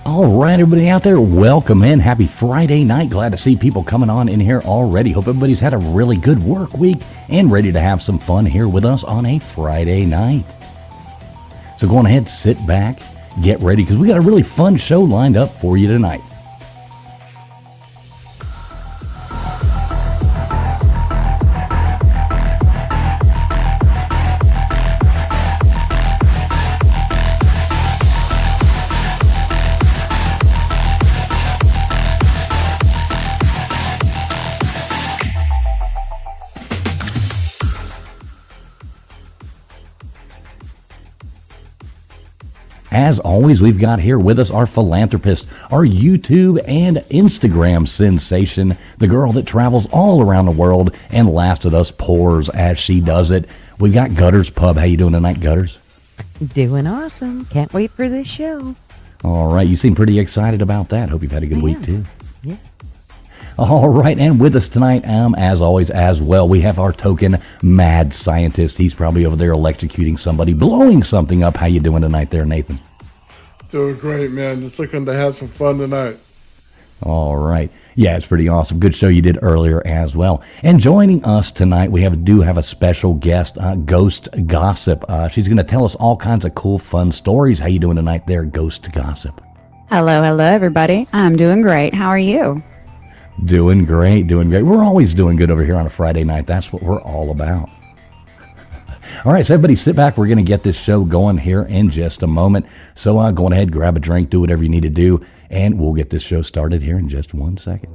All right, everybody out there, welcome in. Happy Friday night. Glad to see people coming on in here already. Hope everybody's had a really good work week and ready to have some fun here with us on a Friday night. So go on ahead, sit back, get ready, because we got a really fun show lined up for you tonight. As always, we've got here with us our philanthropist, our YouTube and Instagram sensation, the girl that travels all around the world and laughs at us poors as she does it. We got Gutters Pub. How you doing tonight, Gutters? Doing awesome. Can't wait for this show. All right, you seem pretty excited about that. Hope you've had a good week, too. Yeah. All right, and with us tonight, as always, as well, we have our token mad scientist. He's probably over there electrocuting somebody, blowing something up. How you doing tonight there, Nathan? Doing great, man. Just looking to have some fun tonight. All right. Yeah, it's pretty awesome. Good show you did earlier as well. And joining us tonight, we do have a special guest, Ghost Gossip. She's going to tell us all kinds of cool, fun stories. How you doing tonight there, Ghost Gossip? Hello, everybody. I'm doing great. How are you? Doing great, doing great. We're always doing good over here on a Friday night. That's what we're all about. All right, so everybody sit back. We're going to get this show going here in just a moment. So go ahead, grab a drink, do whatever you need to do, and we'll get this show started here in just 1 second.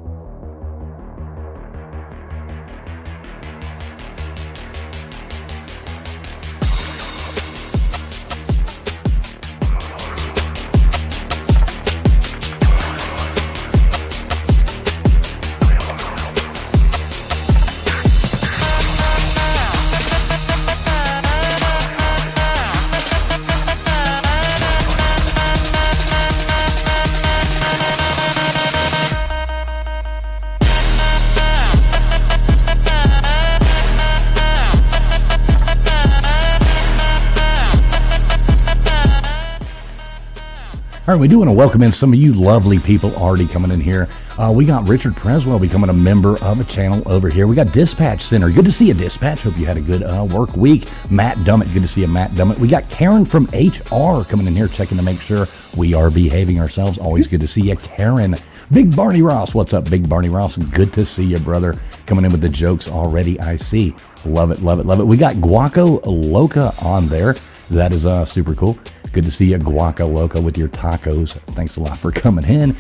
All right, we do want to welcome in some of you lovely people already coming in here. We got Richard Preswell becoming a member of a channel over here. We got Dispatch Center. Good to see you, Dispatch. Hope you had a good work week. Matt Dummett. Good to see you, Matt Dummett. We got Karen from HR coming in here, checking to make sure we are behaving ourselves. Always good to see you, Karen. Big Barney Ross. What's up, Big Barney Ross? Good to see you, brother. Coming in with the jokes already, I see. Love it, love it, love it. We got Guaco Loca on there. That is super cool. Good to see you, Guaca Loca, with your tacos. Thanks a lot for coming in.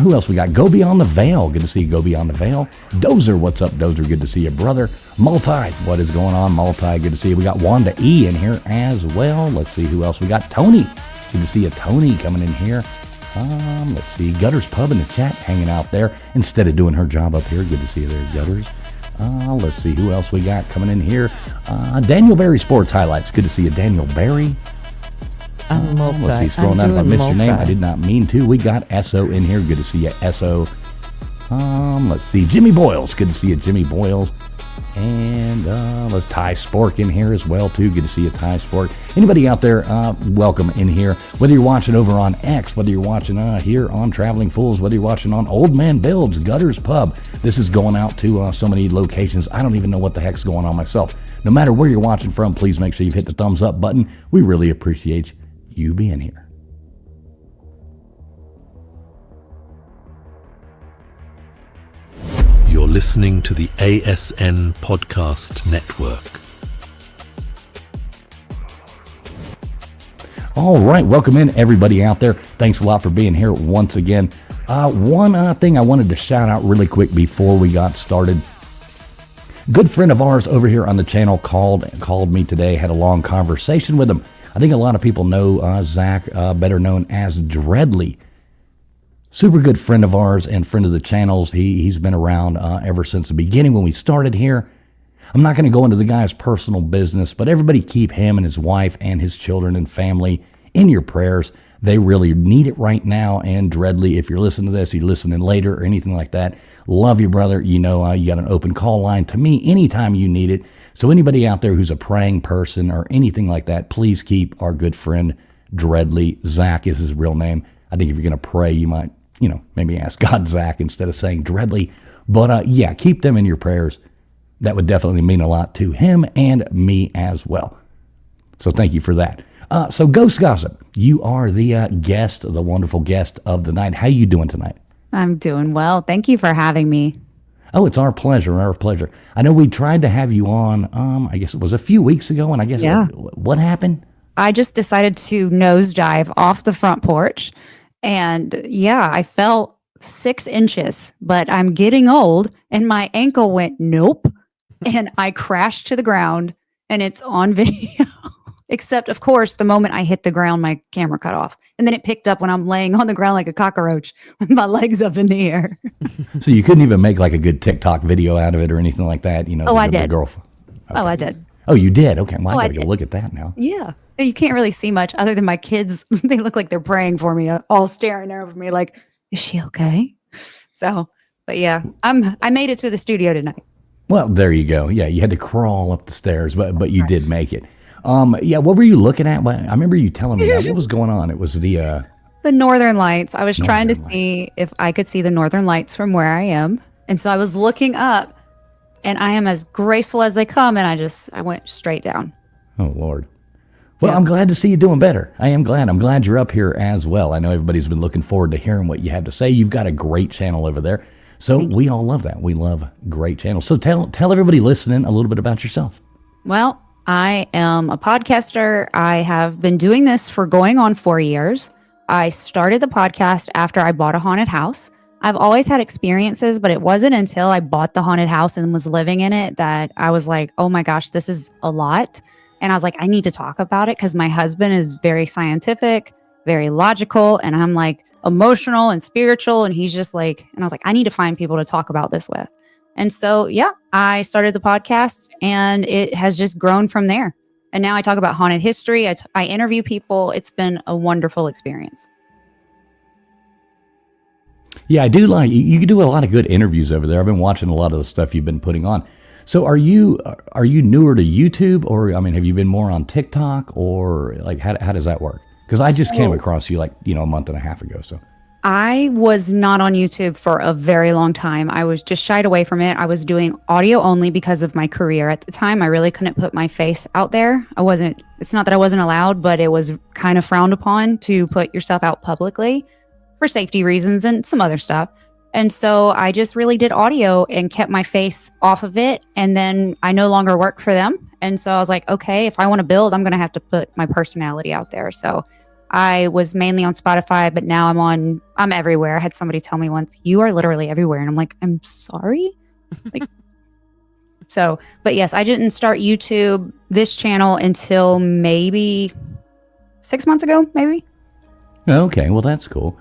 Who else we got? Go Beyond the Veil. Good to see you, Go Beyond the Veil. Dozer, what's up, Dozer? Good to see you, brother. Multi, what is going on, Multi? Good to see you. We got Wanda E in here as well. Let's see who else we got. Tony. Good to see you, Tony, coming in here. Let's see. Gutters Pub in the chat, hanging out there instead of doing her job up here. Good to see you there, Gutters. Let's see who else we got coming in here. Daniel Berry Sports Highlights. Good to see you, Daniel Berry. Let's see, scrolling down if I missed your name. I did not mean to. We got Esso in here. Good to see you, Esso. Let's see, Jimmy Boyles. Good to see you, Jimmy Boyles. And let's Ty Spork in here as well, too. Good to see you, Ty Spork. Anybody out there, welcome in here. Whether you're watching over on X, whether you're watching here on Traveling Fools, whether you're watching on Old Man Builds, Gutters Pub. This is going out to so many locations. I don't even know what the heck's going on myself. No matter where you're watching from, please make sure you've hit the thumbs up button. We really appreciate you being here. You're listening to the ASN Podcast Network. All right, welcome in everybody out there. Thanks a lot for being here once again. One thing I wanted to shout out really quick before we got started. Good friend of ours over here on the channel called me today, had a long conversation with him. I think a lot of people know Zach, better known as Dreadly. Super good friend of ours and friend of the channel's. He's been around ever since the beginning when we started here. I'm not going to go into the guy's personal business, but everybody keep him and his wife and his children and family in your prayers. They really need it right now. And Dreadly, if you're listening to this, you're listening later or anything like that, love you, brother. You know, you got an open call line to me anytime you need it. So anybody out there who's a praying person or anything like that, please keep our good friend Dreadly. Zach is his real name. I think if you're going to pray, you might, maybe ask God, Zach, instead of saying Dreadly. But yeah, keep them in your prayers. That would definitely mean a lot to him and me as well. So thank you for that. So Ghost Gossip, you are the guest, the wonderful guest of the night. How you doing tonight? I'm doing well. Thank you for having me. Oh, it's our pleasure, our pleasure. I know we tried to have you on, I guess it was a few weeks ago, and I guess what happened? I just decided to nosedive off the front porch. And yeah, I fell 6 inches, but I'm getting old and my ankle went nope. And I crashed to the ground and it's on video. Except, of course, the moment I hit the ground, my camera cut off. And then it picked up when I'm laying on the ground like a cockroach with my legs up in the air. So you couldn't even make like a good TikTok video out of it or anything like that? Oh, I did. Okay. Oh, I did. Oh, you did? Okay. Well, I I gotta go did. look at that now. Yeah. You can't really see much other than my kids. They look like they're praying for me, all staring over me like, is she okay? So, but yeah, I made it to the studio tonight. Well, there you go. Yeah, you had to crawl up the stairs, but you did make it. Yeah, what were you looking at? I remember you telling me that. What was going on? It was the Northern Lights. I was trying to Northern see if I could see the Northern Lights from where I am. And so I was looking up and I am as graceful as they come. And I went straight down. Oh, Lord. Well, Yeah. I'm glad to see you doing better. I am glad. I'm glad you're up here as well. I know everybody's been looking forward to hearing what you have to say. You've got a great channel over there. So we all love that. We love great channels. So tell everybody listening a little bit about yourself. Well, I am a podcaster. I have been doing this for going on 4 years. I started the podcast after I bought a haunted house. I've always had experiences, but it wasn't until I bought the haunted house and was living in it that I was like, oh my gosh, this is a lot. And I was like, I need to talk about it because my husband is very scientific, very logical, and I'm like emotional and spiritual. And he's just like, and I was like, I need to find people to talk about this with. And so, yeah, I started the podcast and it has just grown from there. And now I talk about haunted history. I interview people. It's been a wonderful experience. Yeah, I do like you do a lot of good interviews over there. I've been watching a lot of the stuff you've been putting on. So are you newer to YouTube, or I mean, have you been more on TikTok, or like how does that work? Because I just came across you like a month and a half ago. So I was not on YouTube for a very long time. I was just shied away from it. I was doing audio only because of my career at the time. I really couldn't put my face out there. It's not that I wasn't allowed, but it was kind of frowned upon to put yourself out publicly for safety reasons and some other stuff. And so I just really did audio and kept my face off of it. And then I no longer work for them. And so I was like, okay, if I want to build, I'm going to have to put my personality out there. So I was mainly on Spotify, but now I'm everywhere. I had somebody tell me once, you are literally everywhere. And I'm like, I'm sorry. But yes, I didn't start YouTube, this channel, until maybe 6 months ago, maybe. okay, well that's cool.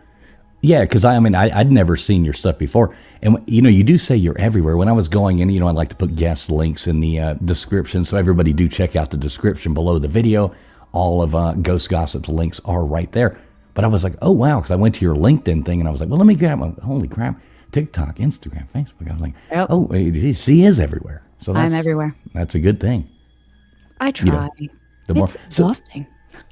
Yeah, because I'd never seen your stuff before, and you do say you're everywhere. When I was going in, I like to put guest links in the description, so everybody do check out the description below the video. All of Ghost Gossip's links are right there. But I was like, oh, wow, because I went to your LinkedIn thing, and I was like, well, let me grab holy crap, TikTok, Instagram, Facebook. I was like, Yep. oh, she is everywhere. So I'm everywhere. That's a good thing. I try. The more, It's exhausting.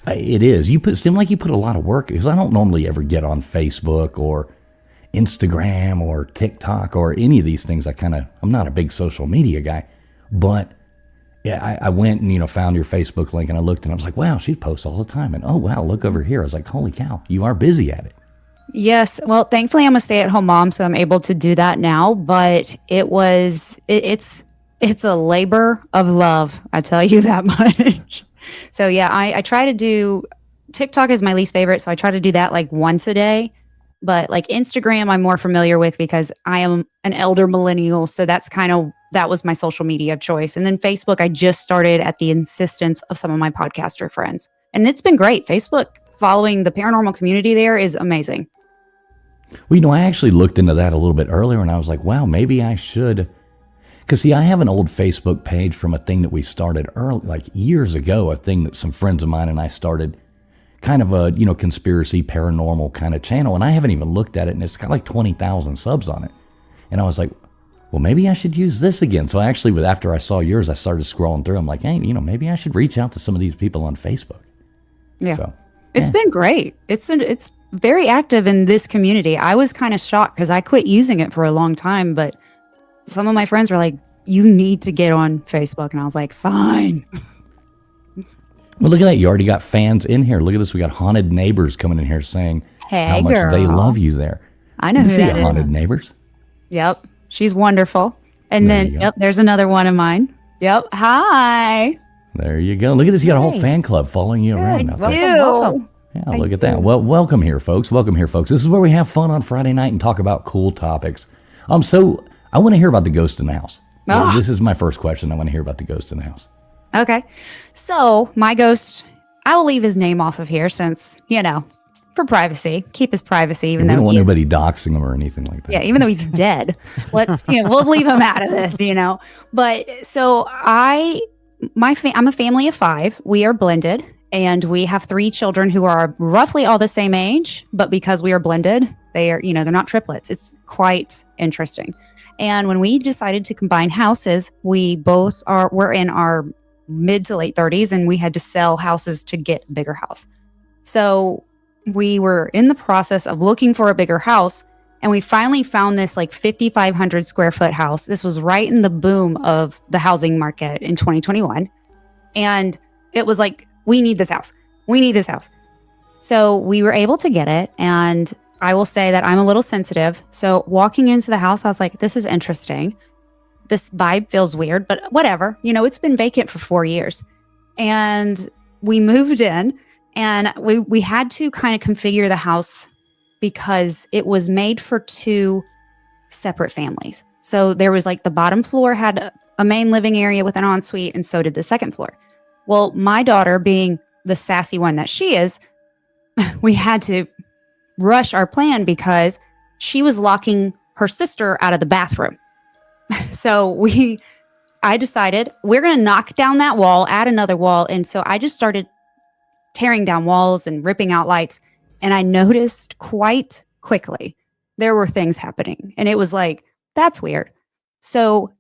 it is. Seem like you put a lot of work, because I don't normally ever get on Facebook or Instagram or TikTok or any of these things. I'm not a big social media guy, but yeah, I went and, found your Facebook link and I looked and I was like, wow, she posts all the time. And oh, wow, look over here. I was like, holy cow, you are busy at it. Yes. Well, thankfully I'm a stay-at-home mom, so I'm able to do that now. But it's a labor of love. I tell you that much. So yeah, I try to do, TikTok is my least favorite. So I try to do that like once a day. But like Instagram, I'm more familiar with because I am an elder millennial. So that was my social media choice. And then Facebook, I just started at the insistence of some of my podcaster friends. And it's been great. Facebook, following the paranormal community there is amazing. Well, I actually looked into that a little bit earlier and I was like, wow, maybe I should. Because, see, I have an old Facebook page from a thing that we started early, like years ago, a thing that some friends of mine and I started, kind of a, conspiracy, paranormal kind of channel. And I haven't even looked at it, and it's got like 20,000 subs on it. And I was like, well, maybe I should use this again. So actually, after I saw yours, I started scrolling through. I'm like, hey, maybe I should reach out to some of these people on Facebook. Yeah. So, It's been great. It's very active in this community. I was kind of shocked because I quit using it for a long time, but some of my friends were like, you need to get on Facebook. And I was like, fine. Well, look at that. You already got fans in here. Look at this. We got haunted neighbors coming in here saying Hey, how much they girl. love you there. I know You who see that is. haunted neighbors? Yep. She's wonderful. And There then, you go. yep, there's another one of mine. Yep. Hi. There you go. Look at this. You got a whole Hey. fan club following you around. out there. Welcome. Yeah, look at that. Well, welcome here, folks. Welcome here, folks. This is where we have fun on Friday night and talk about cool topics. So I want to hear about the ghost in the house. Ah. This is my first question. I want to hear about the ghost in the house. Okay. So my ghost, I will leave his name off of here since, for privacy, keep his privacy, even We though don't want he is- nobody doxing him or anything like that. yeah, even though he's dead, we'll leave him out of this, But so I'm a family of 5. We are blended, and we have 3 children who are roughly all the same age, but because we are blended, they are, they're not triplets. It's quite interesting. And when we decided to combine houses, we're in our mid to late 30s, and we had to sell houses to get a bigger house. So we were in the process of looking for a bigger house, and we finally found this like 5,500 square foot house. This was right in the boom of the housing market in 2021. And it was like, we need this house. We need this house. So we were able to get it. And I will say that I'm a little sensitive. So walking into the house, I was like, this is interesting. This vibe feels weird, but whatever. It's been vacant for 4 years. And we moved in, and we had to kind of configure the house because it was made for 2 separate families. So there was like the bottom floor had a main living area with an ensuite, and so did the second floor. Well, my daughter, being the sassy one that she is, we had to rush our plan because she was locking her sister out of the bathroom. So I decided we're going to knock down that wall, add another wall. And so I just started tearing down walls and ripping out lights. And I noticed quite quickly there were things happening. And it was like, that's weird. So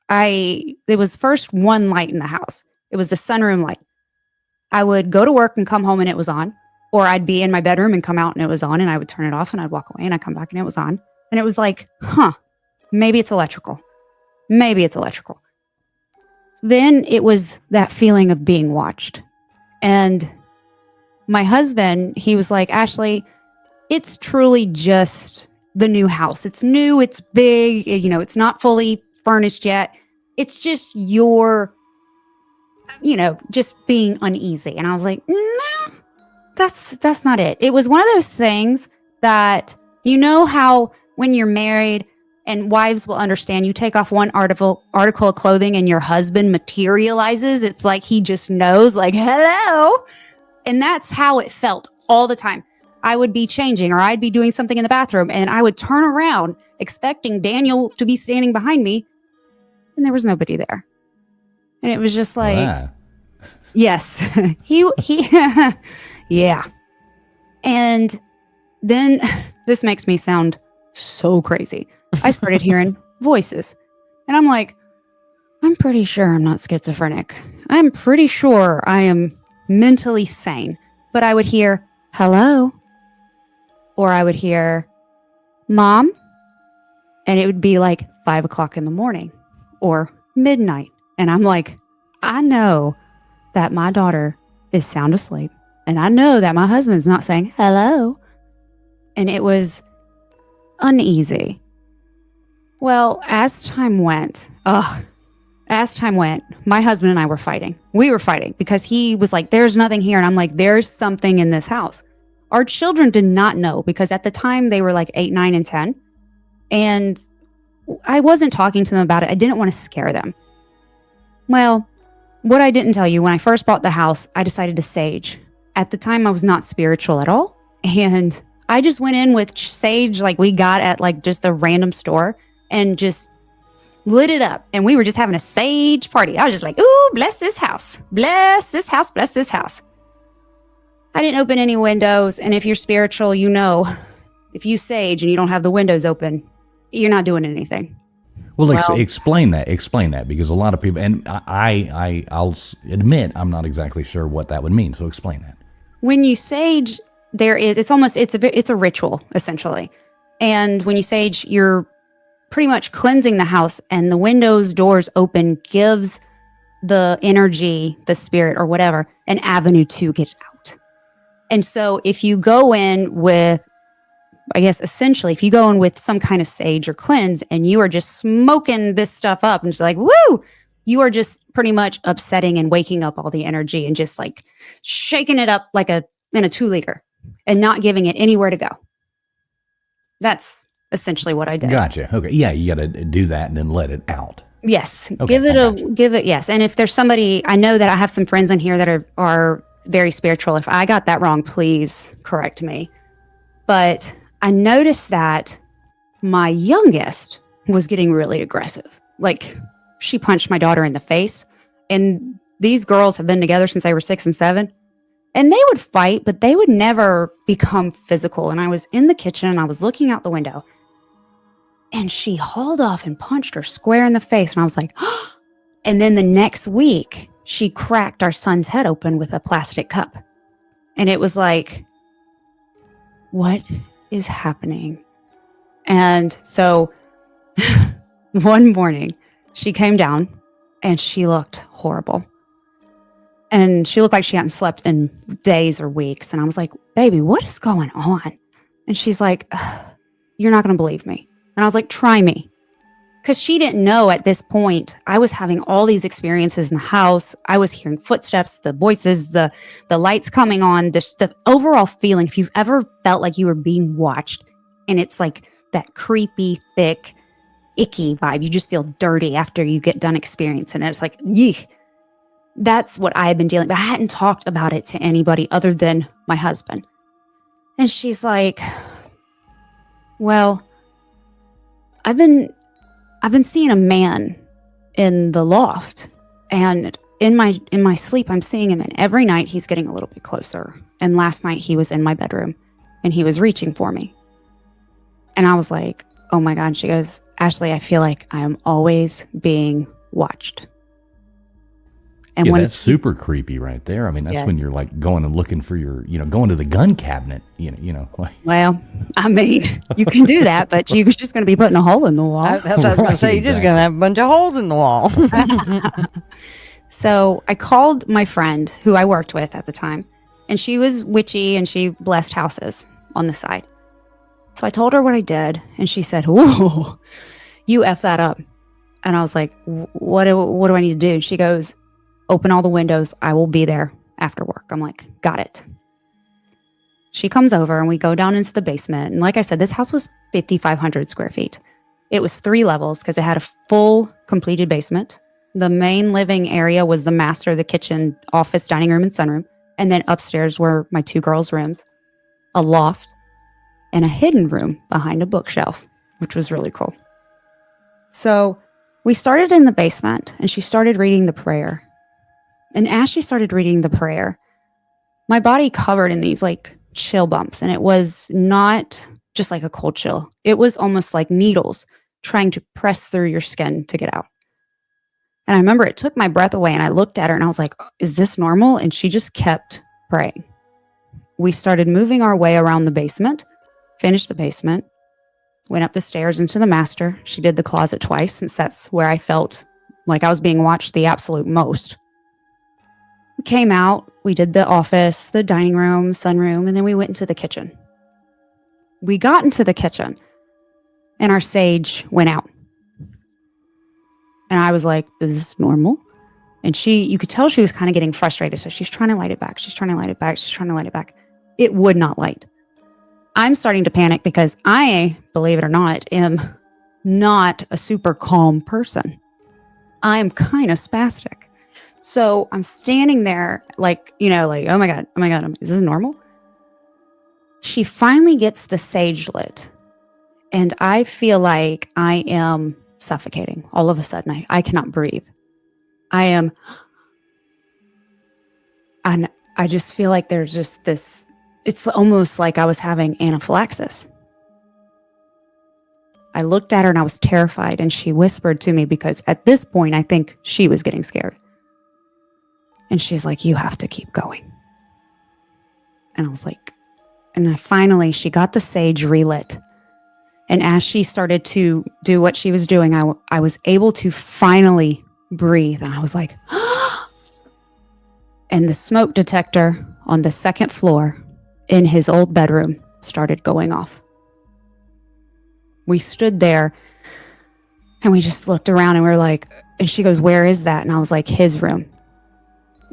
it was first one light in the house. It was the sunroom light. I would go to work and come home and it was on. Or I'd be in my bedroom and come out and it was on, and I would turn it off and I'd walk away and I'd come back and it was on. And it was like, maybe it's electrical. Maybe it's electrical. Then it was that feeling of being watched. And my husband, he was like, Ashley, it's truly just the new house. It's new, it's big, it's not fully furnished yet. It's just just being uneasy. And I was like, no, that's not it. It was one of those things that, how when you're married, and wives will understand, you take off one article of clothing and your husband materializes. It's like he just knows, like, hello. And that's how it felt all the time. I would be changing or I'd be doing something in the bathroom and I would turn around expecting Daniel to be standing behind me, and there was nobody there. And it was just like, Wow. yes, he, yeah. And then this makes me sound so crazy. I started hearing voices, and I'm like, I'm pretty sure I'm not schizophrenic. I'm pretty sure I am mentally sane. But I would hear, hello, or I would hear, Mom, and it would be like 5 o'clock in the morning or midnight. And I'm like, I know that my daughter is sound asleep, and I know that my husband's not saying hello. And it was uneasy. Well, as time went, my husband and I were fighting. We were fighting because he was like, there's nothing here. And I'm like, there's something in this house. Our children did not know because at the time they were like 8, 9, and 10. And I wasn't talking to them about it. I didn't want to scare them. Well, what I didn't tell you, when I first bought the house, I decided to sage. At the time, I was not spiritual at all. And I just went in with sage like we got at like just a random store and just lit it up. And we were just having a sage party. I was just like, ooh, bless this house. Bless this house. Bless this house. I didn't open any windows. And if you're spiritual, if you sage and you don't have the windows open, you're not doing anything. Well, explain that, because a lot of people, and I'll admit I'm not exactly sure what that would mean. So explain that. When you sage, it's a ritual essentially. And when you sage, you're pretty much cleansing the house, and the windows, doors open gives the energy, the spirit or whatever, an avenue to get out. And so if you go in with, I guess essentially, if you go in with some kind of sage or cleanse and you are just smoking this stuff up and just like, woo, you are just pretty much upsetting and waking up all the energy and just like shaking it up like in a 2-liter and not giving it anywhere to go. That's essentially what I did. Gotcha. Okay. Yeah, you got to do that and then let it out. Yes. Okay, Give it. Yes. And if there's somebody, I know that I have some friends in here that are very spiritual. If I got that wrong, please correct me. But I noticed that my youngest was getting really aggressive. Like she punched my daughter in the face. And these girls have been together since they were 6 and 7. And they would fight, but they would never become physical. And I was in the kitchen and I was looking out the window. And she hauled off and punched her square in the face. And I was like, oh. And then the next week, she cracked our son's head open with a plastic cup. And it was like, what is happening? And so one morning she came down and she looked horrible. And she looked like she hadn't slept in days or weeks. And I was like, baby, what is going on? And she's like, you're not going to believe me. And I was like, try me. Because she didn't know at this point, I was having all these experiences in the house. I was hearing footsteps, the voices, the lights coming on, the overall feeling. If you've ever felt like you were being watched and it's like that creepy, thick, icky vibe, you just feel dirty after you get done experiencing it. It's like, yeek. That's what I had been dealing with. I hadn't talked about it to anybody other than my husband. And she's like, well, I've been seeing a man in the loft, and in my sleep, I'm seeing him, and every night he's getting a little bit closer. And last night he was in my bedroom and he was reaching for me. And I was like, oh my God. She goes, Ashley, I feel like I am always being watched. And yeah, when that's super creepy right there. I mean, that's when you're like going and looking for your, going to the gun cabinet, like. Well, I mean, you can do that, but you're just going to be putting a hole in the wall. That's what I was going to say. You're just going to have a bunch of holes in the wall. So I called my friend who I worked with at the time, and she was witchy and she blessed houses on the side. So I told her what I did, and she said, whoa, you F that up. And I was like, what do I need to do? She goes, open all the windows. I will be there after work. I'm like, got it. She comes over and we go down into the basement. And like I said, this house was 5,500 square feet. It was 3 levels because it had a full completed basement. The main living area was the master, the kitchen, office, dining room, and sunroom. And then upstairs were my 2 girls' rooms, a loft, and a hidden room behind a bookshelf, which was really cool. So we started in the basement and she started reading the prayer. And as she started reading the prayer, my body covered in these like chill bumps. And it was not just like a cold chill. It was almost like needles trying to press through your skin to get out. And I remember it took my breath away, and I looked at her and I was like, is this normal? And she just kept praying. We started moving our way around the basement, finished the basement, went up the stairs into the master. She did the closet twice, since that's where I felt like I was being watched the absolute most. We came out, we did the office, the dining room, sunroom, and then we went into the kitchen. We got into the kitchen and our sage went out. And I was like, is this normal? And you could tell she was kind of getting frustrated. So she's trying to light it back. She's trying to light it back. She's trying to light it back. It would not light. I'm starting to panic because I, believe it or not, am not a super calm person. I'm kind of spastic. So I'm standing there like, oh my God, is this normal? She finally gets the sage lit. And I feel like I am suffocating all of a sudden. I cannot breathe. And I just feel like there's just this, it's almost like I was having anaphylaxis. I looked at her and I was terrified, and she whispered to me, because at this point, I think she was getting scared. And she's like, you have to keep going. And I was like, And she got the sage relit. And as she started to do what she was doing, I was able to finally breathe. And I was like, and the smoke detector on the second floor in his old bedroom started going off. We stood there and we just looked around and we were like, and she goes, where is that? And I was like, his room.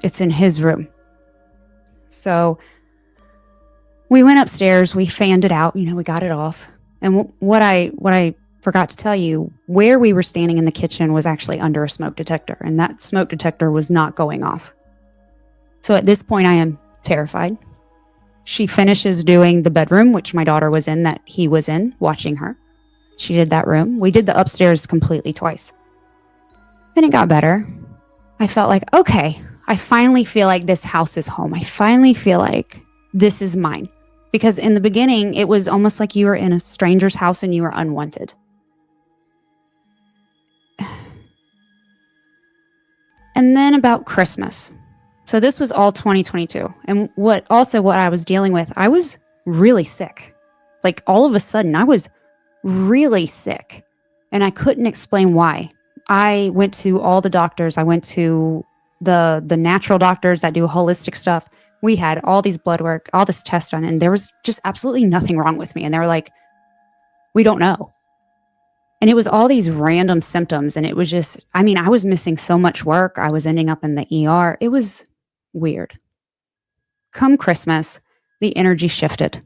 It's in his room. So we went upstairs, we fanned it out, we got it off. And what I forgot to tell you, where we were standing in the kitchen was actually under a smoke detector, and that smoke detector was not going off. So at this point, I am terrified. She finishes doing the bedroom, which my daughter was in, that he was in, watching her. She did that room. We did the upstairs completely twice. Then it got better. I felt like, okay, I finally feel like this house is home. I finally feel like this is mine. Because in the beginning, it was almost like you were in a stranger's house and you were unwanted. And then about Christmas. So this was all 2022. And what I was dealing with, I was really sick. Like all of a sudden, I was really sick. And I couldn't explain why. I went to all the doctors. I went to the natural doctors that do holistic stuff. We had all these blood work, all this test done, and there was just absolutely nothing wrong with me. And they were like, we don't know. And it was all these random symptoms. And it was just, I was missing so much work. I was ending up in the ER. It was weird. Come Christmas, the energy shifted.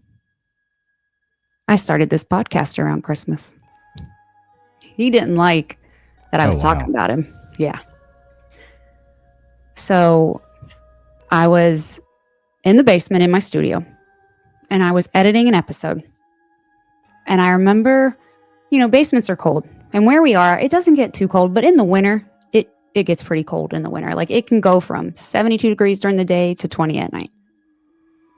I started this podcast around Christmas. He didn't like that I was talking about him. Yeah. So I was in the basement in my studio and I was editing an episode. And I remember, basements are cold. And where we are, it doesn't get too cold, but in the winter, it gets pretty cold in the winter. Like it can go from 72 degrees during the day to 20 at night.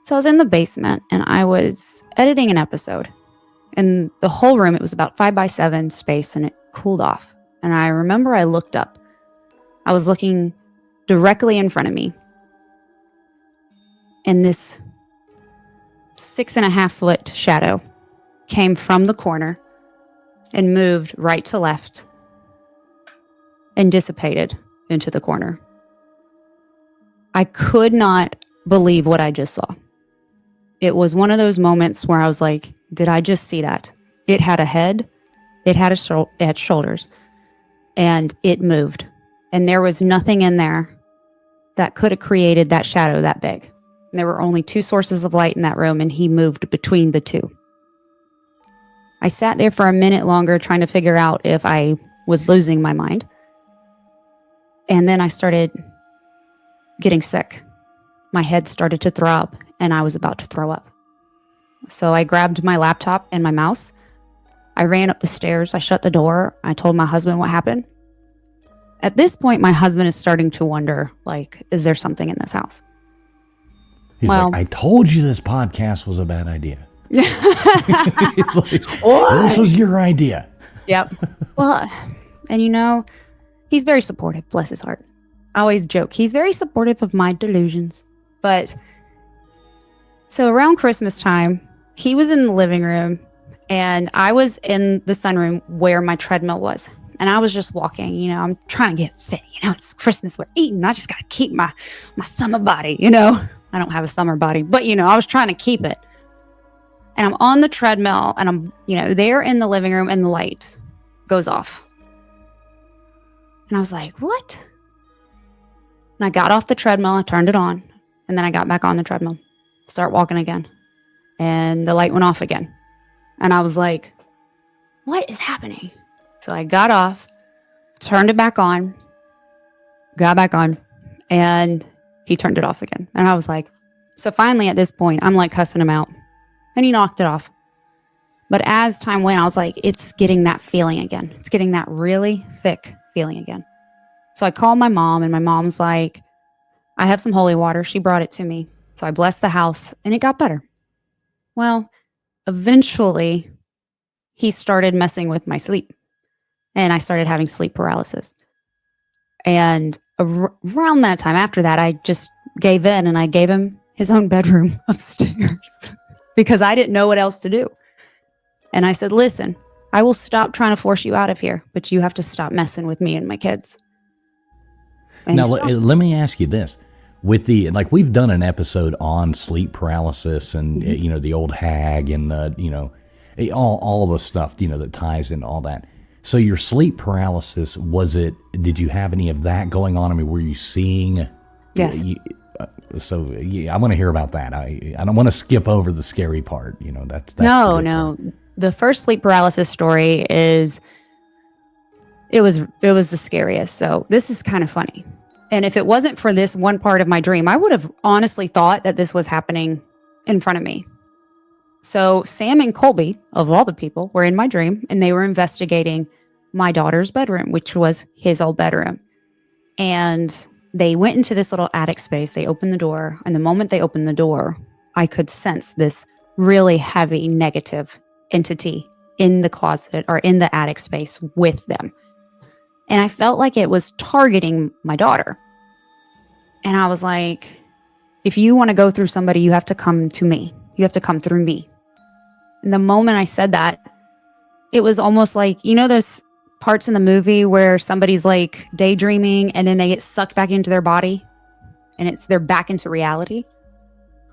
So I was in the basement and I was editing an episode. And the whole room, it was about 5x7 space and it cooled off. And I remember I looked up. I was looking directly in front of me. And this 6.5-foot shadow came from the corner and moved right to left and dissipated into the corner. I could not believe what I just saw. It was one of those moments where I was like, did I just see that? It had a head, it had shoulders, and it moved. And there was nothing in there that could have created that shadow that big. And there were only 2 sources of light in that room, and he moved between the 2. I sat there for a minute longer trying to figure out if I was losing my mind. And then I started getting sick. My head started to throb, and I was about to throw up. So I grabbed my laptop and my mouse. I ran up the stairs. I shut the door. I told my husband what happened. At this point, my husband is starting to wonder, like, is there something in this house? He's like, I told you this podcast was a bad idea. He's like, this was your idea. Yep. Well, and he's very supportive, bless his heart. I always joke, he's very supportive of my delusions. But so around Christmas time, he was in the living room and I was in the sunroom where my treadmill was. And I was just walking, I'm trying to get fit. It's Christmas, we're eating. I just got to keep my summer body, I don't have a summer body, but I was trying to keep it. And I'm on the treadmill and I'm, there in the living room and the light goes off. And I was like, what? And I got off the treadmill, I turned it on, and then I got back on the treadmill, start walking again. And the light went off again. And I was like, what is happening? So I got off, turned it back on, got back on, and he turned it off again. And I was like, so finally at this point, I'm like cussing him out. And he knocked it off. But as time went, I was like, it's getting that feeling again. It's getting that really thick feeling again. So I called my mom, and my mom's like, I have some holy water. She brought it to me. So I blessed the house, and it got better. Well, eventually, he started messing with my sleep. And I started having sleep paralysis. And around that time, after that, I just gave in, and I gave him his own bedroom upstairs. because I didn't know what else to do. And I said, listen, I will stop trying to force you out of here, but you have to stop messing with me and my kids. And Now, so- let me ask you this. With we've done an episode on sleep paralysis and, the old hag and, all the stuff, that ties into all that. So your sleep paralysis, did you have any of that going on? I mean, were you seeing? Yes. I want to hear about that. I don't want to skip over the scary part. That's no. The first sleep paralysis story it was the scariest. So this is kind of funny. And if it wasn't for this one part of my dream, I would have honestly thought that this was happening in front of me. So Sam and Colby, of all the people, were in my dream, and they were investigating my daughter's bedroom, which was his old bedroom. And they went into this little attic space. They opened the door, and the moment they opened the door, I could sense this really heavy negative entity in the closet or in the attic space with them. And I felt like it was targeting my daughter. And I was like, if you want to go through somebody, you have to come to me. You have to come through me. And the moment I said that, it was almost like, those parts in the movie where somebody's like daydreaming and then they get sucked back into their body and they're back into reality.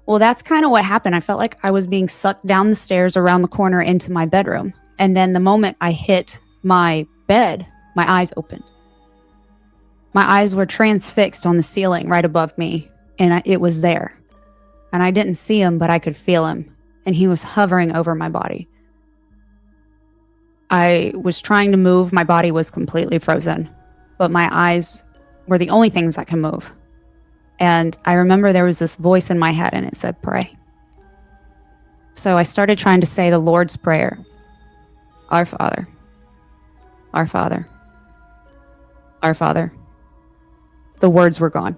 Well, that's kind of what happened. I felt like I was being sucked down the stairs around the corner into my bedroom. And then the moment I hit my bed, my eyes opened. My eyes were transfixed on the ceiling right above me, and it was there. And I didn't see him, but I could feel him, and he was hovering over my body. I was trying to move. My body was completely frozen, but my eyes were the only things that can move. And I remember there was this voice in my head, and it said, pray. So I started trying to say the Lord's Prayer. Our Father, our Father, our Father. The words were gone.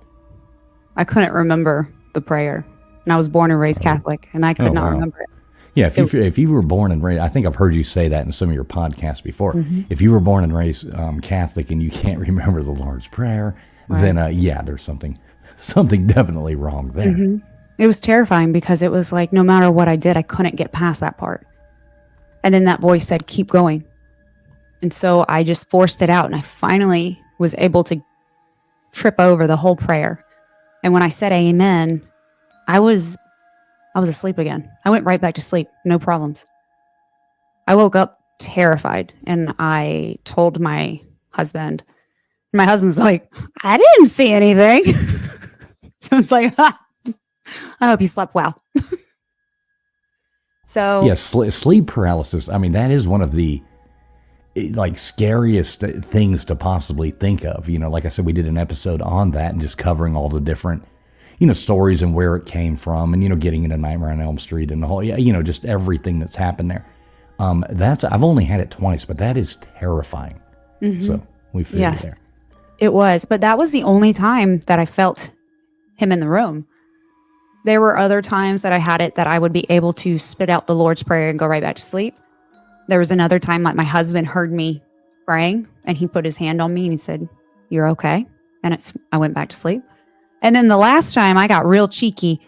I couldn't remember the prayer. And I was born and raised Catholic, and I could not remember it. Yeah, if you were born and raised, I think I've heard you say that in some of your podcasts before. Mm-hmm. If you were born and raised Catholic and you can't remember the Lord's Prayer, then there's something definitely wrong there. Mm-hmm. It was terrifying because it was like no matter what I did, I couldn't get past that part. And then that voice said, keep going. And so I just forced it out, and I finally was able to trip over the whole prayer. And when I said amen, I was asleep again. I went right back to sleep. No problems. I woke up terrified, and I told my husband. My husband's like, I didn't see anything. So I was like, I hope you slept well. So yes, sleep paralysis. I mean, that is one of the scariest things to possibly think of. Like I said, we did an episode on that and just covering all the different, stories and where it came from, and getting into Nightmare on Elm Street and the whole, just everything that's happened there. I've only had it twice, but that is terrifying. Mm-hmm. So we feel yes, there. It was, but that was the only time that I felt him in the room. There were other times that I had it that I would be able to spit out the Lord's Prayer and go right back to sleep. There was another time like my husband heard me praying and he put his hand on me and he said, you're okay. And I went back to sleep. And then the last time I got real cheeky,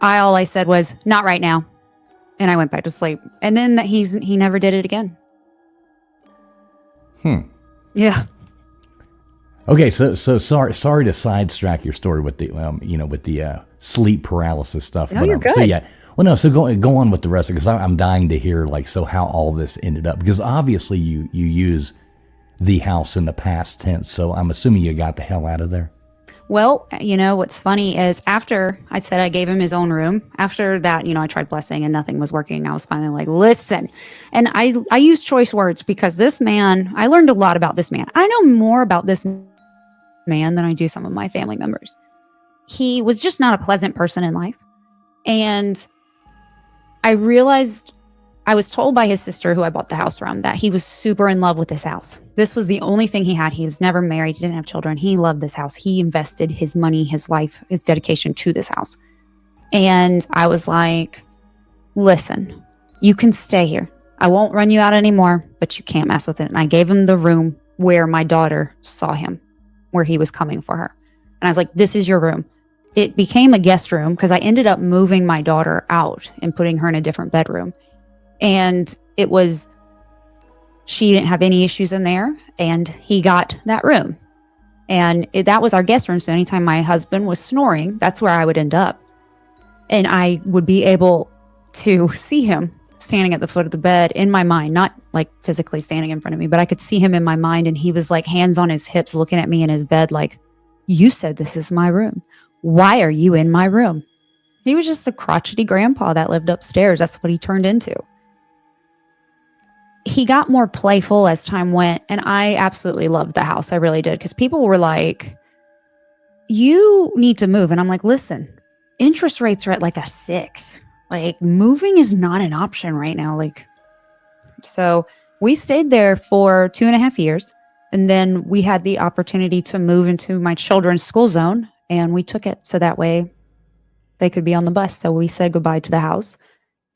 all I said was, not right now. And I went back to sleep. And then he never did it again. Yeah. Okay, so sorry to sidetrack your story with the with the sleep paralysis stuff. No, you're good. So yeah, so go on with the rest of it, because I'm dying to hear how all this ended up, because obviously you use the house in the past tense, so I'm assuming you got the hell out of there. Well, what's funny is after I said I gave him his own room, after that, I tried blessing and nothing was working. I was finally like, listen. And I use choice words because this man, I learned a lot about this man. I know more about this man than I do some of my family members. He was just not a pleasant person in life. And I realized, I was told by his sister, who I bought the house from, that he was super in love with this house. This was the only thing he had. He was never married. He didn't have children. He loved this house. He invested his money, his life, his dedication to this house. And I was like, listen, you can stay here. I won't run you out anymore, but you can't mess with it. And I gave him the room where my daughter saw him, where he was coming for her. And I was like, this is your room. it became a guest room because I ended up moving my daughter out and putting her in a different bedroom. And she didn't have any issues in there, and he got that room. And that was our guest room. So anytime my husband was snoring, that's where I would end up. And I would be able to see him standing at the foot of the bed in my mind, not like physically standing in front of me, but I could see him in my mind. And he was like hands on his hips looking at me in his bed like, you said this is my room. Why are you in my room? He was just a crotchety grandpa that lived upstairs. That's what he turned into. He got more playful as time went, and I absolutely loved the house. I really did, because people were like, you need to move. And I'm like, listen, interest rates are at like a 6. Like, moving is not an option right now. Like, so we stayed there for 2.5 years, and then we had the opportunity to move into my children's school zone, and we took it so that way they could be on the bus. So we said goodbye to the house.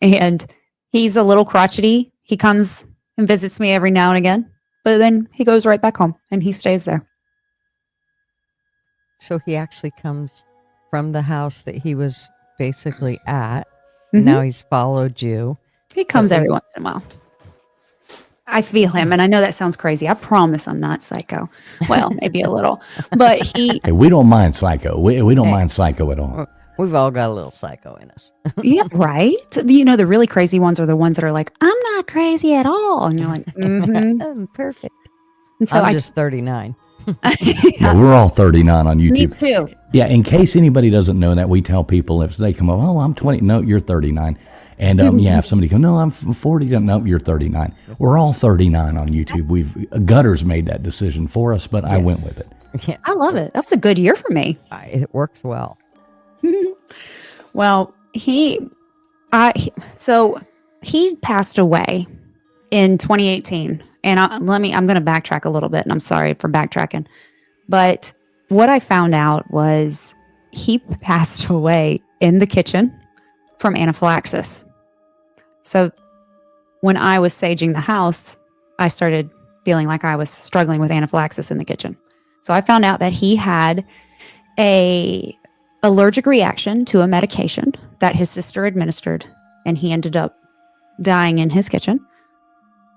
And he's a little crotchety. He comes and visits me every now and again, but then he goes right back home and he stays there. So he actually comes from the house that he was basically at. Mm-hmm. Now he's followed you. He comes every once in a while. I feel him, and I know that sounds crazy. I promise I'm not psycho. Well, maybe a little, but he. Hey, we don't mind psycho. We don't mind psycho at all. We've all got a little psycho in us. Yeah, right. You know, the really crazy ones are the ones that are like, I'm not crazy at all, and you're like, mm-hmm. Perfect. And so I'm just 39. Yeah, we're all 39 on YouTube. Me too. Yeah, in case anybody doesn't know that, we tell people if they come up, oh, I'm 20. No, you're 39. And yeah, if somebody goes, no, I'm 40. No, you're 39. We're all 39 on YouTube. Gutters made that decision for us, but I went with it. Yeah. I love it. That was a good year for me. It works well. Well, he passed away in 2018, and I'm going to backtrack a little bit, and I'm sorry for backtracking, but what I found out was he passed away in the kitchen from anaphylaxis. So when I was saging the house, I started feeling like I was struggling with anaphylaxis in the kitchen. So I found out that he had a allergic reaction to a medication that his sister administered, and he ended up dying in his kitchen.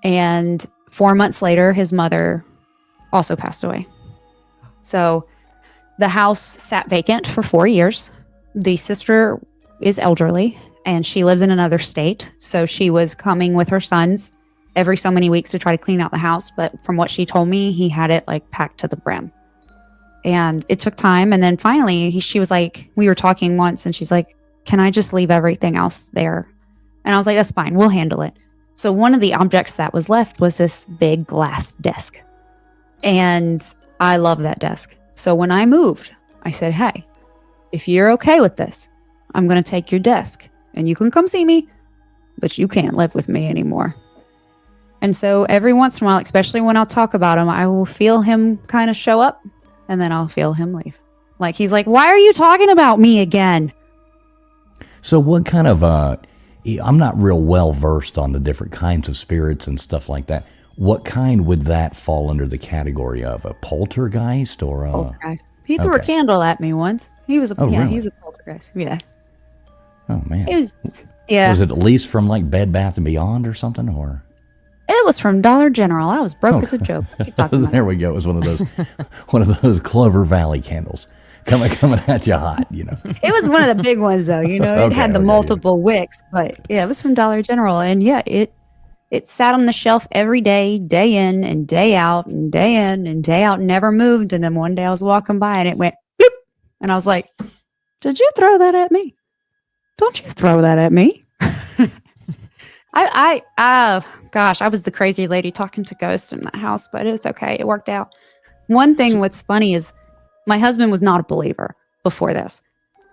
And 4 months later, his mother also passed away. So the house sat vacant for 4 years. The sister is elderly, and she lives in another state. So she was coming with her sons every so many weeks to try to clean out the house. But from what she told me, he had it like packed to the brim. And it took time. And then finally, she was like, we were talking once, and she's like, can I just leave everything else there? And I was like, that's fine. We'll handle it. So one of the objects that was left was this big glass desk. And I love that desk. So when I moved, I said, hey, if you're okay with this, I'm going to take your desk and you can come see me, but you can't live with me anymore. And so every once in a while, especially when I'll talk about him, I will feel him kind of show up, and then I'll feel him leave. Like, he's like, why are you talking about me again? So what kind of, I'm not real well versed on the different kinds of spirits and stuff like that. What kind would that fall under the category of? A poltergeist or a... Poltergeist. He threw a candle at me once. He was really? He's a poltergeist. Yeah. Oh, man. It was, yeah. Was it at least from like Bed Bath & Beyond or something, or? It was from Dollar General. I was broke as a joke. There we go. It was one of those Clover Valley candles coming at you hot, you know. It was one of the big ones, though. You know, it had the multiple wicks, but yeah, it was from Dollar General, and yeah, it sat on the shelf every day, day in and day out, and day in and day out, never moved. And then one day I was walking by, and it went bloop, and I was like, "Did you throw that at me? Don't you throw that at me?" Gosh, I was the crazy lady talking to ghosts in that house, but it's okay. It worked out. One thing what's funny is my husband was not a believer before this.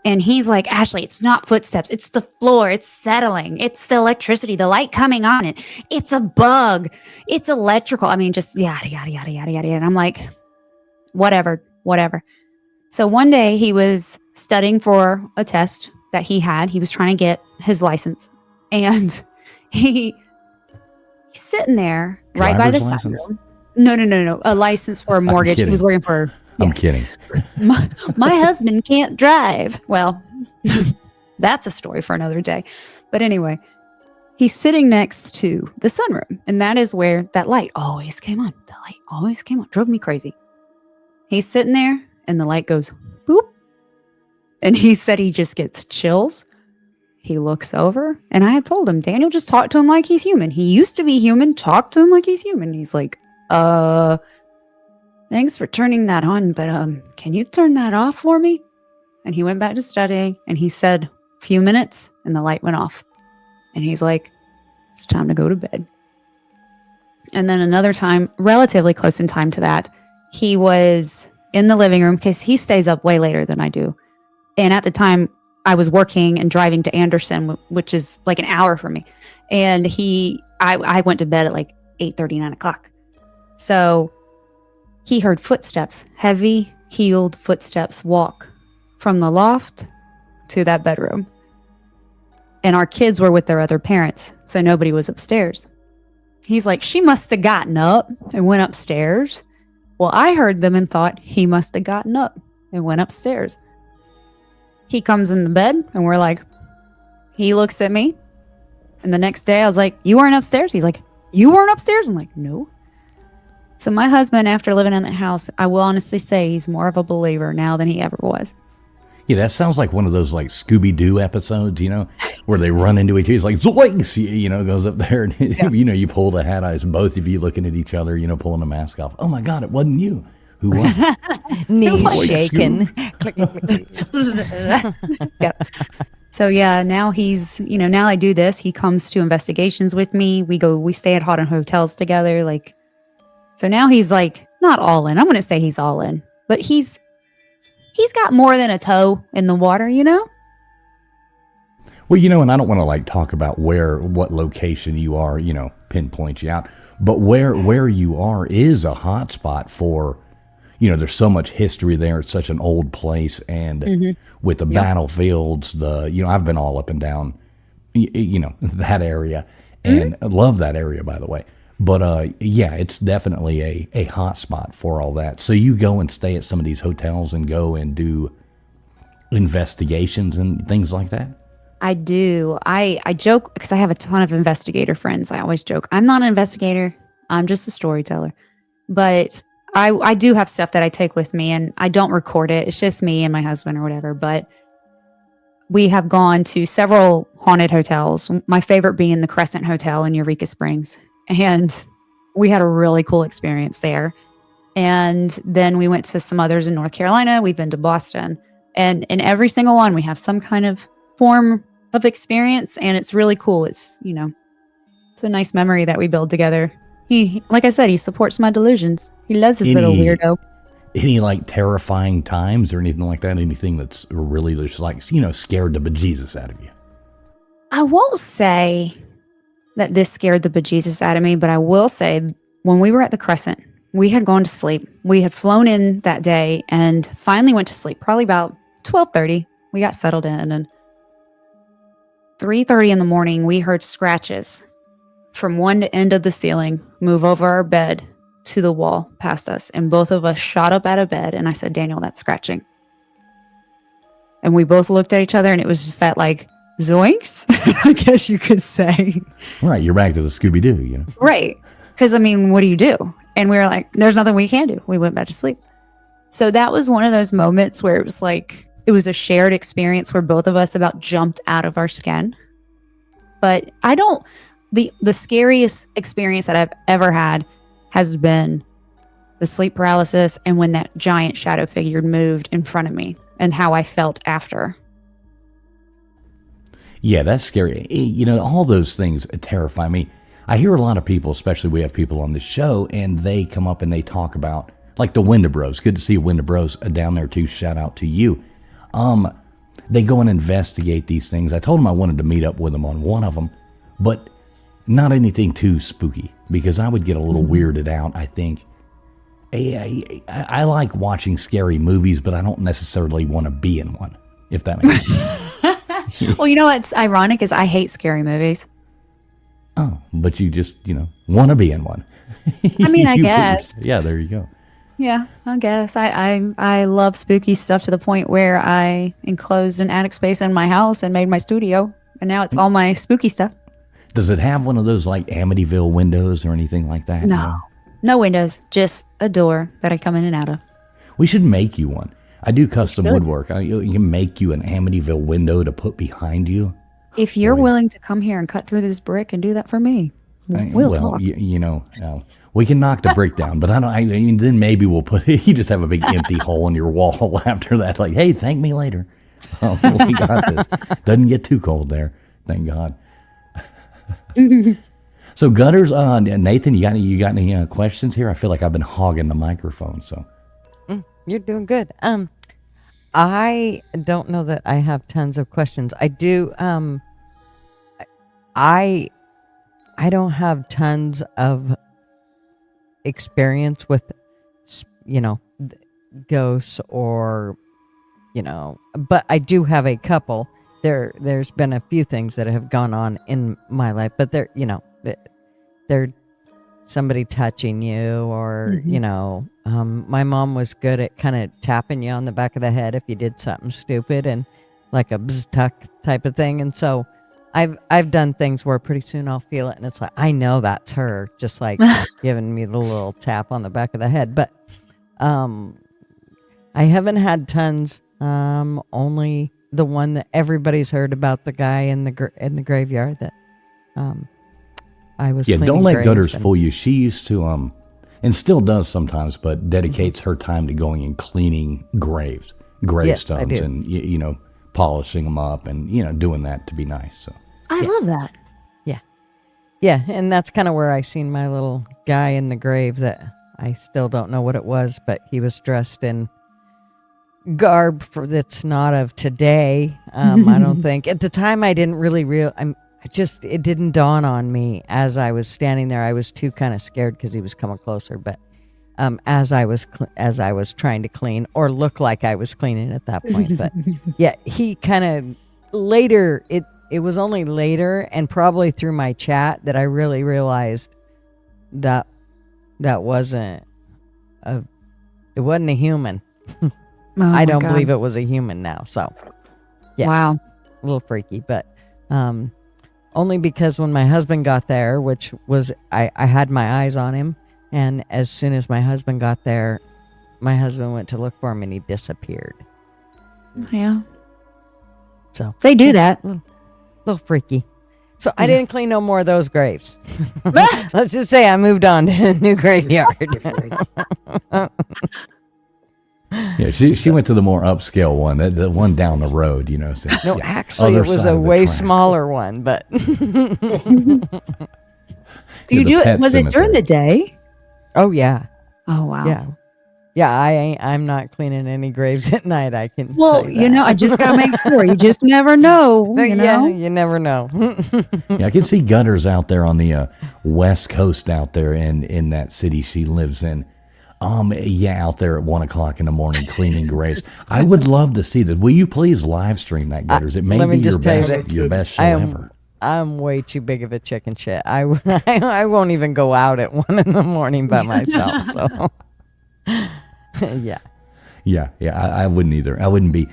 And he's like, Ashley, it's not footsteps. It's the floor. It's settling. It's the electricity, the light coming on it. It's a bug. It's electrical. I mean, just yada, yada, yada, yada, yada. And I'm like, whatever. So one day he was studying for a test that he had. He was trying to get his license. And he's sitting there right by the sunroom. No. A license for a mortgage. He was working for I'm kidding. My husband can't drive. Well, that's a story for another day. But anyway, he's sitting next to the sunroom, and that is where that light always came on. The light always came on. Drove me crazy. He's sitting there, and the light goes boop. And he said he just gets chills. He looks over, and I had told him, Daniel, just talk to him like he's human. He used to be human. Talk to him like he's human. He's like, thanks for turning that on, but can you turn that off for me? And he went back to studying, and he said, a few minutes, and the light went off. And he's like, it's time to go to bed. And then another time, relatively close in time to that, he was in the living room because he stays up way later than I do. And at the time, I was working and driving to Anderson, which is like an hour from me. And I went to bed at like 8:30, 9 o'clock. So he heard footsteps, heavy heeled footsteps walk from the loft to that bedroom. And our kids were with their other parents, so nobody was upstairs. He's like, she must have gotten up and went upstairs. Well, I heard them and thought he must have gotten up and went upstairs. He comes in the bed, and we're like, he looks at me. And the next day I was like, you weren't upstairs? He's like, you weren't upstairs? I'm like, no. So my husband, after living in that house, I will honestly say he's more of a believer now than he ever was. Yeah, that sounds like one of those like Scooby-Doo episodes, where they run into each other. It's like, zoinks, goes up there and, Yeah. you pull the hat eyes, both of you looking at each other, pulling the mask off. Oh my God, it wasn't you. Who was it? Knees shaking. Click, click, click. Yep. So yeah, now he's, now I do this. He comes to investigations with me. We stay at haunted hotels together. So now he's like, not all in. I'm going to say he's all in, but he's got more than a toe in the water, Well, and I don't want to like talk about what location you are, pinpoint you out, but where you are is a hot spot for, there's so much history there. It's such an old place. And with the battlefields, I've been all up and down, that area, and I love that area, by the way. But yeah, it's definitely a hot spot for all that. So you go and stay at some of these hotels and go and do investigations and things like that? I do. I joke because I have a ton of investigator friends. I always joke, I'm not an investigator. I'm just a storyteller. But I do have stuff that I take with me, and I don't record it. It's just me and my husband or whatever. But we have gone to several haunted hotels, my favorite being the Crescent Hotel in Eureka Springs. And we had a really cool experience there. And then we went to some others in North Carolina. We've been to Boston. And in every single one, we have some kind of form of experience. And it's really cool. It's, it's a nice memory that we build together. He, like I said, he supports my delusions. He loves this little weirdo. Any like terrifying times or anything like that? Anything that's really just like, scared the bejesus out of you? I won't say that this scared the bejesus out of me, but I will say when we were at the Crescent, we had gone to sleep. We had flown in that day and finally went to sleep, probably about 12:30. We got settled in, and 3:30 in the morning, we heard scratches from one end of the ceiling move over our bed to the wall past us. And both of us shot up out of bed. And I said, Daniel, that's scratching. And we both looked at each other, and it was just that like, zoinks, I guess you could say. Right. You're back to the Scooby-Doo, Right. Because, what do you do? And we were like, there's nothing we can do. We went back to sleep. So that was one of those moments where it was like, it was a shared experience where both of us about jumped out of our skin. But the scariest experience that I've ever had has been the sleep paralysis and when that giant shadow figure moved in front of me and how I felt after. Yeah, that's scary. All those things terrify me. I hear a lot of people, especially we have people on the show, and they come up and they talk about, like the Winda Bros. Good to see Winda Bros down there too. Shout out to you. They go and investigate these things. I told them I wanted to meet up with them on one of them, but not anything too spooky because I would get a little weirded out, I think. I like watching scary movies, but I don't necessarily want to be in one, if that makes sense. Well, what's ironic is I hate scary movies. Oh, but you just, want to be in one. I guess. Yeah, there you go. Yeah, I guess I love spooky stuff to the point where I enclosed an attic space in my house and made my studio, and now it's all my spooky stuff. Does it have one of those like Amityville windows or anything like that? No, no windows, just a door that I come in and out of. We should make you one. I do custom Good. woodwork. You can make you an Amityville window to put behind you. If you're willing to come here and cut through this brick and do that for me, we'll talk. We can knock the brick down, but I mean, then maybe we'll put you just have a big empty hole in your wall after that. Like, hey, thank me later. We got this. Doesn't get too cold there, thank God. So gutters, Nathan, you got any questions here? I feel like I've been hogging the microphone. So You're doing good. I don't know that I have tons of questions. I do. I don't have tons of experience with, ghosts or, but I do have a couple. There's been a few things that have gone on in my life, but they're somebody touching you or, my mom was good at kind of tapping you on the back of the head if you did something stupid and like a bzz tuck type of thing. And so I've done things where pretty soon I'll feel it and it's like, I know that's her, just like giving me the little tap on the back of the head. But I haven't had tons, only the one that everybody's heard about, the guy in the graveyard that I was cleaning don't let graves gutters and- fool you. She used to and still does sometimes, but dedicates her time to going and cleaning gravestones do. and polishing them up and doing that to be nice. So I love that. Yeah, and that's kind of where I seen my little guy in the grave that I still don't know what it was, but he was dressed in garb that's not of today. I don't think. At the time, I didn't really it didn't dawn on me as I was standing there. I was too kind of scared because he was coming closer, but as I was trying to clean or look like I was cleaning at that point. But yeah, he kind of later, it was only later and probably through my chat that I really realized that wasn't it wasn't a human. Oh I don't my God. believe it was a human now. So yeah, Wow. a little freaky, but only because when my husband got there, which was I had my eyes on him, and as soon as my husband got there, my husband went to look for him and he disappeared. Yeah. So They do that. little freaky. So I didn't clean no more of those graves. Let's just say I moved on to a new graveyard. yeah, she went to the more upscale one, the one down the road. So, No, yeah, actually, other it was side a of the way track. smaller one, but Do Yeah, you the do it? pet Was it during cemetery. the day? oh yeah, Oh wow. yeah. I'm not cleaning any graves at night. I can. Well, tell you that. I just gotta make sure. You just never know. Yeah, you never know. Yeah, I can see gutters out there on the west coast out there in that city she lives in. Out there at 1 o'clock in the morning cleaning graves. I would love to see that. Will you please live stream that, gutters? It may let me be your just tell you best, that your best show I am ever. I'm way too big of a chicken shit. I won't even go out at 1 in the morning by myself. So yeah. Yeah, I wouldn't either. I wouldn't be.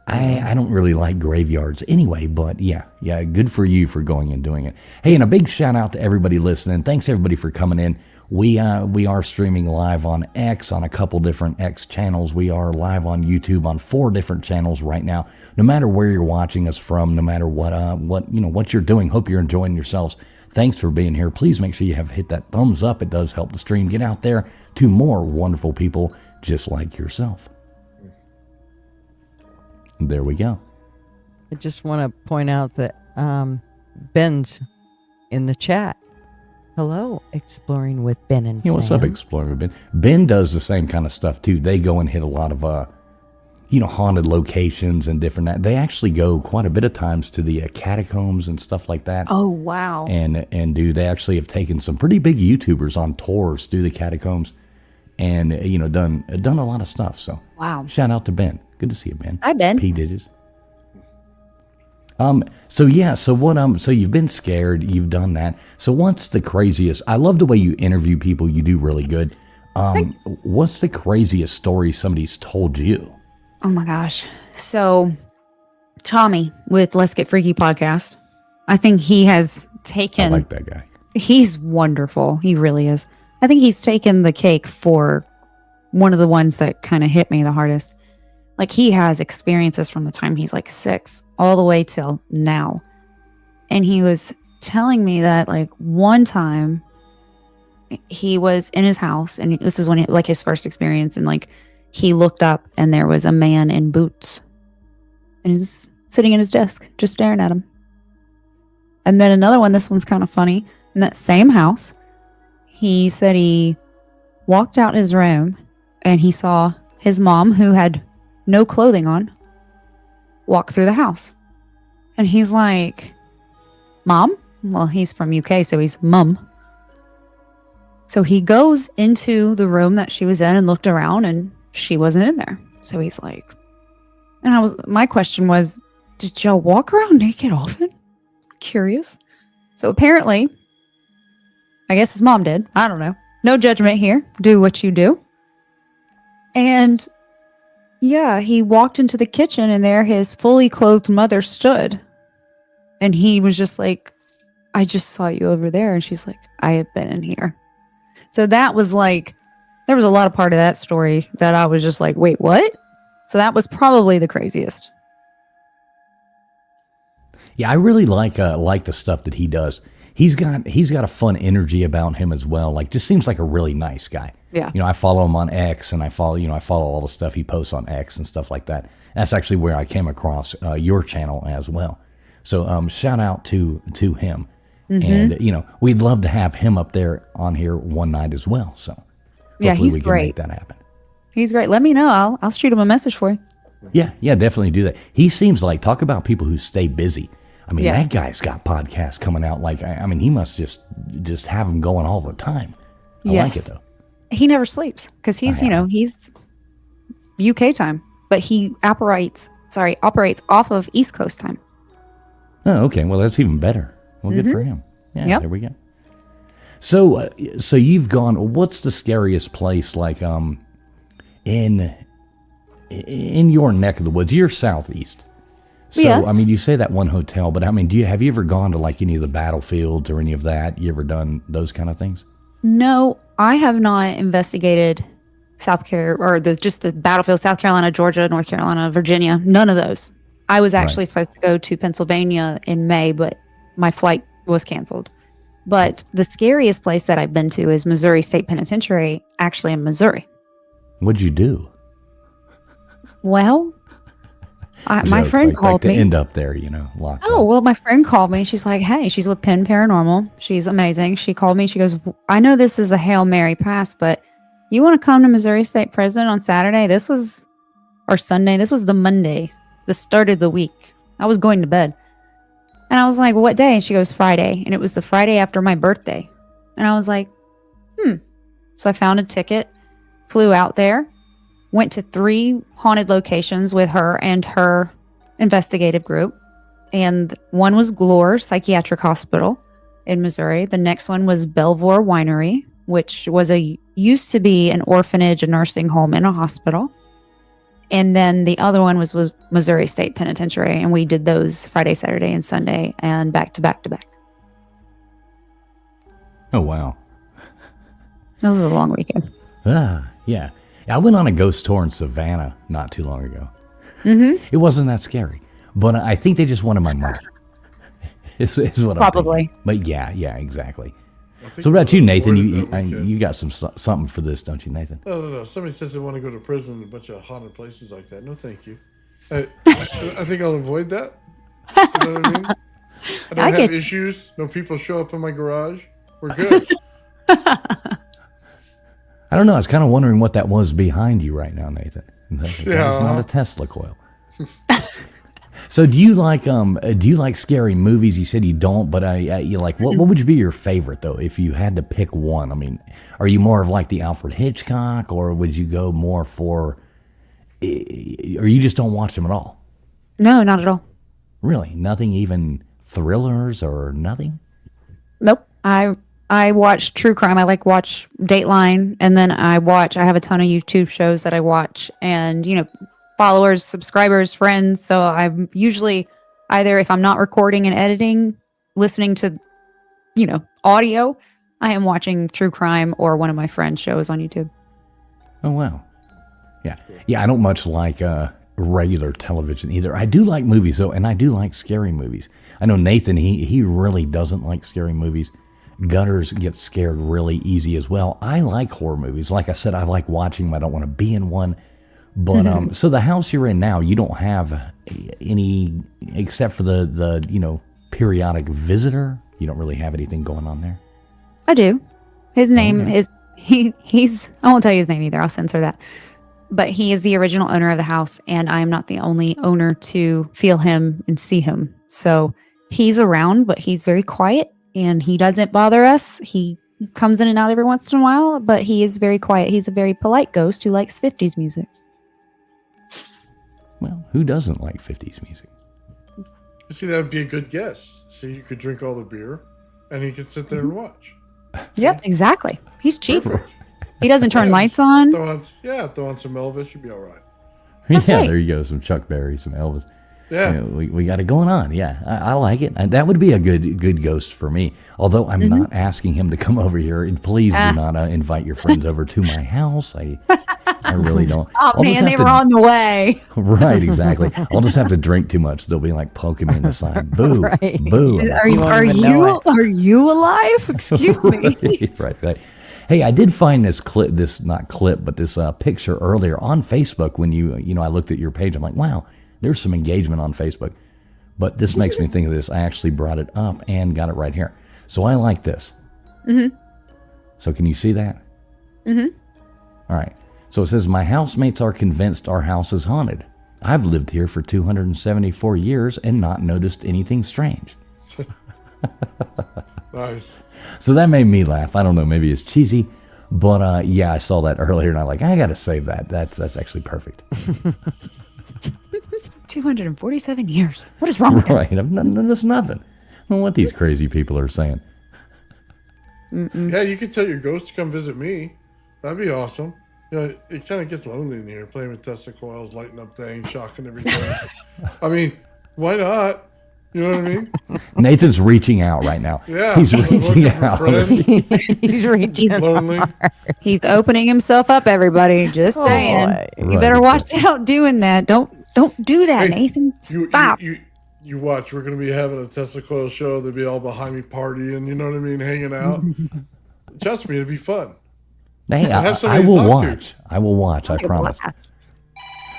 I don't really like graveyards anyway, but yeah, good for you for going and doing it. Hey, and a big shout out to everybody listening. Thanks everybody for coming in. We are streaming live on X, on a couple different X channels. We are live on YouTube on 4 different channels right now. No matter where you're watching us from, no matter what you're doing, hope you're enjoying yourselves. Thanks for being here. Please make sure you have hit that thumbs up. It does help the stream get out there to more wonderful people just like yourself. There we go. I just want to point out that Ben's in the chat. Hello, Exploring with Ben and Hey, what's Sam. up, Explorer Ben? Ben does the same kind of stuff too. They go and hit a lot of haunted locations and different. They actually go quite a bit of times to the catacombs and stuff like that. Oh wow. And they actually have taken some pretty big YouTubers on tours through the catacombs, and done a lot of stuff. So Wow. shout out to Ben. Good to see you, Ben. Hi, Ben. P did his. So you've been scared, you've done that. So what's the craziest? I love the way you interview people. You do really good. What's the craziest story somebody's told you? Oh my gosh. So Tommy with Let's Get Freaky podcast, I think he has taken. I like that guy. He's wonderful. He really is. I think he's taken the cake for one of the ones that kind of hit me the hardest. Like he has experiences from the time he's like 6 all the way till now. And he was telling me that like one time he was in his house and this is when like his first experience, and like he looked up and there was a man in boots and he's sitting at his desk just staring at him. And then another one, this one's kind of funny. In that same house, he said he walked out his room and he saw his mom, who had no clothing on, walk through the house. And he's like, Mom? Well, he's from UK, so he's Mum. So he goes into the room that she was in and looked around and she wasn't in there. So he's like, and my question was, did y'all walk around naked often? Curious. So apparently, I guess his mom did. I don't know. No judgment here. Do what you do. And yeah, he walked into the kitchen and there his fully clothed mother stood. And he was just like, I just saw you over there. And she's like, I have been in here. So that was like, there was a lot of part of that story that I was just like, wait, what? So that was probably the craziest. Yeah, I really like the stuff that he does. He's got a fun energy about him as well. Like, just seems like a really nice guy. Yeah. I follow him on X, and I follow all the stuff he posts on X and stuff like that. That's actually where I came across your channel as well. So shout out to him. Mm-hmm. And we'd love to have him up there on here one night as well. So yeah, he's we can great. Make that happen. He's great. Let me know. I'll shoot him a message for you. Yeah, definitely do that. He seems like, talk about people who stay busy. I mean, That guy's got podcasts coming out. Like, I mean, he must just have them going all the time. I like it though. He never sleeps because he's UK time, but he operates off of East Coast time. Oh, okay. Well, that's even better. Well, good for him. Yeah, yep. There we go. So you've gone. What's the scariest place like in your neck of the woods? You're southeast. So, yes. I mean, you say that one hotel, but I mean, have you ever gone to like any of the battlefields or any of that? You ever done those kind of things? No, I have not investigated South Carolina or just the battlefield, South Carolina, Georgia, North Carolina, Virginia. None of those. I was actually supposed to go to Pennsylvania in May, but my flight was canceled. But the scariest place that I've been to is Missouri State Penitentiary, actually in Missouri. What'd you do? Well, my friend called me. To end up there, locked up. Well, my friend called me. She's like, hey, she's with Penn Paranormal. She's amazing. She called me. She goes, I know this is a Hail Mary pass, but you want to come to Missouri State Prison on Saturday? Or Sunday. This was the Monday, the start of the week. I was going to bed. And I was like, what day? And she goes, Friday. And it was the Friday after my birthday. And I was like, So I found a ticket, flew out there, went to 3 haunted locations with her and her investigative group. And one was Glore Psychiatric Hospital in Missouri. The next one was Belvoir Winery, which used to be an orphanage, a nursing home, and a hospital. And then the other one was Missouri State Penitentiary. And we did those Friday, Saturday, and Sunday, and back to back to back. Oh, wow. That was a long weekend. Yeah. I went on a ghost tour in Savannah not too long ago. Mm-hmm. It wasn't that scary, but I think they just wanted my money. is what Probably. I'm thinking. But yeah, exactly. So what about you, Nathan? You got something for this, don't you, Nathan? No. Somebody says they want to go to prison in a bunch of haunted places like that. No, thank you. I think I'll avoid that. You know what I mean? I don't have issues. No people show up in my garage. We're good. I don't know. I was kind of wondering what that was behind you right now, Nathan. That's not a Tesla coil. So do you like scary movies? You said you don't, but you like what would be your favorite though if you had to pick one? I mean, are you more of like the Alfred Hitchcock, or would you go more for, or you just don't watch them at all? No, not at all. Really? Nothing, even thrillers or nothing? Nope. I I watch true crime. I like watch Dateline, and then I have a ton of YouTube shows that I watch, and followers, subscribers, friends. So I'm usually either, if I'm not recording and editing, listening to audio, I am watching true crime or one of my friends' shows on YouTube. Oh, wow. Yeah, I don't much like regular television either. I do like movies, though, and I do like scary movies. I know Nathan, he really doesn't like scary movies. Gutters gets scared really easy as well. I like horror movies. Like I said, I like watching them. I don't want to be in one. But so the house you're in now, you don't have any, except for the periodic visitor. You don't really have anything going on there. I do. His name is he's. I won't tell you his name either. I'll censor that. But he is the original owner of the house, and I am not the only owner to feel him and see him. So he's around, but he's very quiet, and he doesn't bother us. He comes in and out every once in a while, but he is very quiet. He's a very polite ghost who likes 50s music. Well, who doesn't like 50s music? You see, that would be a good guess. See, you could drink all the beer, and he could sit there and watch. Yep, exactly. He's cheap. Perfect. He doesn't turn lights on. Throw on some Elvis, you'd be all right. That's yeah, right. There you go. Some Chuck Berry, some Elvis. Yeah. We got it going on. Yeah, I like it. That would be a good ghost for me. Although I'm not asking him to come over here. And please do not invite your friends over to my house. I really don't. Oh, man, they were on the way. Right, exactly. I'll just have to drink too much. They'll be like poking me in the side. Boo, Right. boo. Are you alive? Excuse me. Right. Hey, I did find this picture earlier on Facebook when I looked at your page. I'm like, wow, there's some engagement on Facebook. But this makes me think of this. I actually brought it up and got it right here. So I like this. Mm-hmm. So can you see that? Mm-hmm. All right. So it says, my housemates are convinced our house is haunted. I've lived here for 274 years and not noticed anything strange. Nice. So that made me laugh. I don't know, maybe it's cheesy, but I saw that earlier and I got to save that. That's actually perfect. 247 years. What is wrong with that? Right. That's nothing. I don't know what these crazy people are saying. Yeah, you could tell your ghost to come visit me. That'd be awesome. It kind of gets lonely in here, playing with Tesla coils, lighting up things, shocking everything. I mean, why not? You know what I mean? Nathan's reaching out right now. Yeah. He's reaching out. He's reaching. Lonely. He's opening himself up, everybody. Just saying. Right. You better watch out doing that. Don't do that, Hey, Nathan. Stop. You watch. We're going to be having a Tesla coil show. They'll be all behind me partying. You know what I mean? Hanging out. Trust me, it'll be fun. Hey, Have I somebody will to talk watch. I will watch. I Take a promise. blast.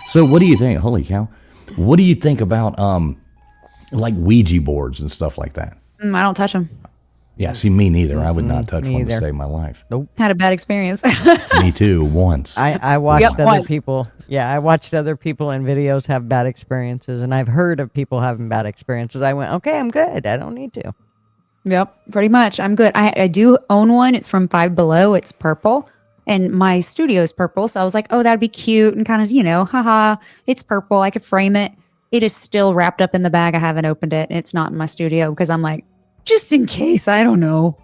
So what do you think? Holy cow. What do you think about like Ouija boards and stuff like that? I don't touch them. Yeah, see, me neither. I would not touch me one to either. save my life. Had a bad experience. Me too, once. I watched Yep, other once. people. Yeah, I watched other people in videos have bad experiences, and I've heard of people having bad experiences. I went, okay, I'm good. I don't need to. Yep, pretty much. I'm good. I do own one. It's from Five Below. It's purple. And my studio is purple. So I was like, oh, that'd be cute. And kind of, haha, it's purple. I could frame it. It is still wrapped up in the bag. I haven't opened it. And it's not in my studio because I'm like, just in case. I don't know.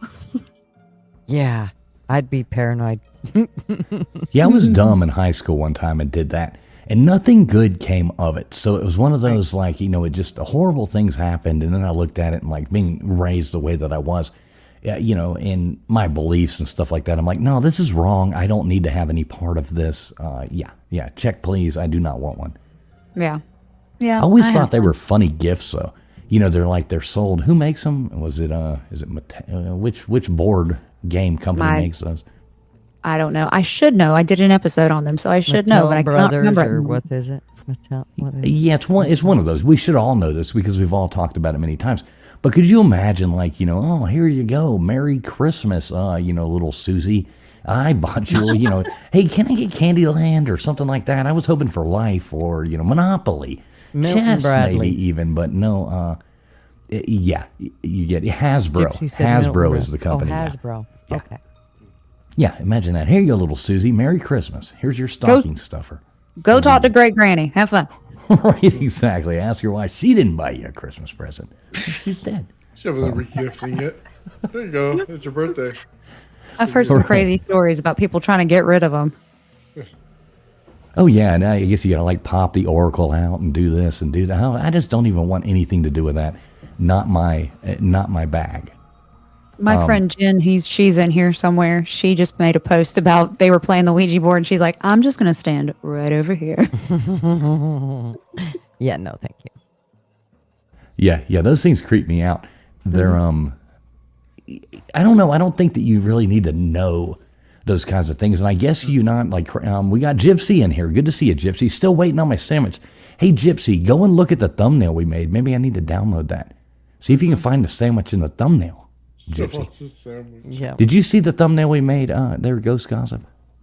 Yeah, I'd be paranoid. Yeah, I was dumb in high school one time and did that. And nothing good came of it. So it was one of those, like, it just horrible things happened. And then I looked at it and, like, being raised the way that I was, in my beliefs and stuff like that, I'm like, no, this is wrong. I don't need to have any part of this. Yeah, check, please. I do not want one. Yeah. Yeah. I always thought have they one. were funny gifts, though. They're sold. Who makes them? Was it, is it, which board game company makes those? I don't know. I should know. I did an episode on them, so I should know, but I cannot Brothers, remember. or what is it? What is it? Yeah, it's one of those. We should all know this because we've all talked about it many times. But could you imagine, like, oh, here you go, Merry Christmas, little Susie. I bought you, hey, can I get Candyland or something like that? I was hoping for Life or, Monopoly. Milton Chess, Bradley. maybe even, but no. You get Hasbro. Gypsy said Hasbro Milton is the company. Oh, now. Hasbro. Yeah. Okay. Yeah, imagine that. Here you go, little Susie. Merry Christmas. Here's your stocking stuffer. Go talk to Great Granny. Have fun. Right, exactly. Ask her why she didn't buy you a Christmas present. She's dead. She over there regifting it. There you go. It's your birthday. I've heard some crazy stories about people trying to get rid of them. Oh yeah, and I guess you gotta like pop the oracle out and do this and do that. I just don't even want anything to do with that. Not my bag. My friend Jen, she's in here somewhere. She just made a post about they were playing the Ouija board, and she's like, "I'm just gonna stand right over here." Yeah, no, thank you. Yeah, those things creep me out. They're I don't know. I don't think that you really need to know those kinds of things. And I guess you not like. We got Gypsy in here. Good to see you, Gypsy. Still waiting on my sandwich. Hey, Gypsy, go and look at the thumbnail we made. Maybe I need to download that. See if you can find the sandwich in the thumbnail. Gypsy. Yeah. Did you see the thumbnail we made? There, Ghost Gossip.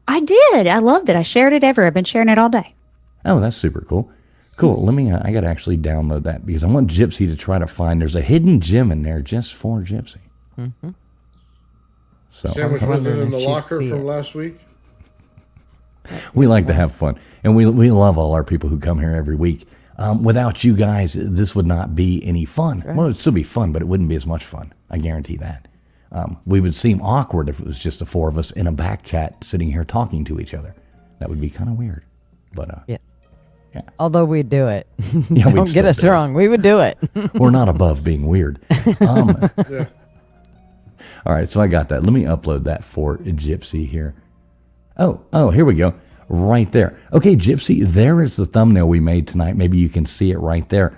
I did. I loved it. I shared it everywhere. I've been sharing it all day. Oh, that's super cool. Cool. Let me. I got to actually download that because I want Gypsy to try to find. There's a hidden gem in there just for Gypsy. Mm-hmm. So Sandwich wasn't in the she'd locker see from it. last week. we like to have fun, and we love all our people who come here every week. Without you guys, this would not be any fun. Right. Well, it'd still be fun, but it wouldn't be as much fun. I guarantee that. We would seem awkward if it was just the four of us in a back chat sitting here talking to each other. That would be kind of weird. But yeah. Yeah. Although we'd do it. Yeah, Don't get us wrong. We would do it. We're not above being weird. Yeah. All right, so I got that. Let me upload that for Gypsy here. Oh, here we go. Right there. Okay, Gypsy, there is the thumbnail we made tonight. Maybe you can see it right there.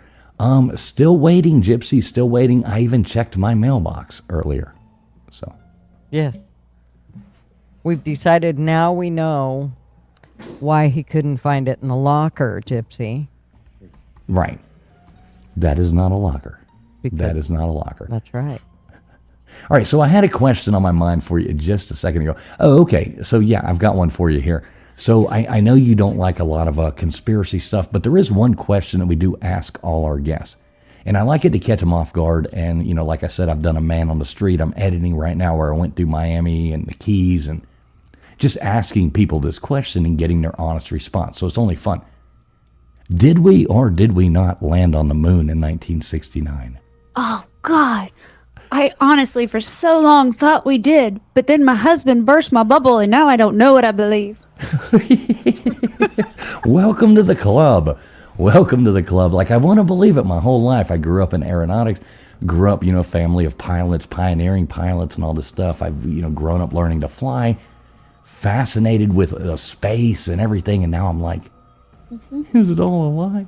Still waiting, Gypsy, still waiting. I even checked my mailbox earlier. So. Yes. We've decided now we know why he couldn't find it in the locker, Gypsy. Right. That is not a locker. Because that is not a locker. That's right. All right, so I had a question on my mind for you just a second ago. Oh, okay. So, yeah, I've got one for you here. So I know you don't like a lot of conspiracy stuff, but there is one question that we do ask all our guests. And I like it to catch them off guard. And, like I said, I've done a man on the street. I'm editing right now where I went through Miami and the Keys and just asking people this question and getting their honest response. So it's only fun. Did we or did we not land on the moon in 1969? Oh, God. I honestly, for so long, thought we did. But then my husband burst my bubble, and now I don't know what I believe. Welcome to the club. Welcome to the club. Like, I want to believe it my whole life. I grew up in aeronautics, grew up, a family of pilots, pioneering pilots and all this stuff. I've, grown up learning to fly, fascinated with space and everything. And now I'm like, is it all a lie?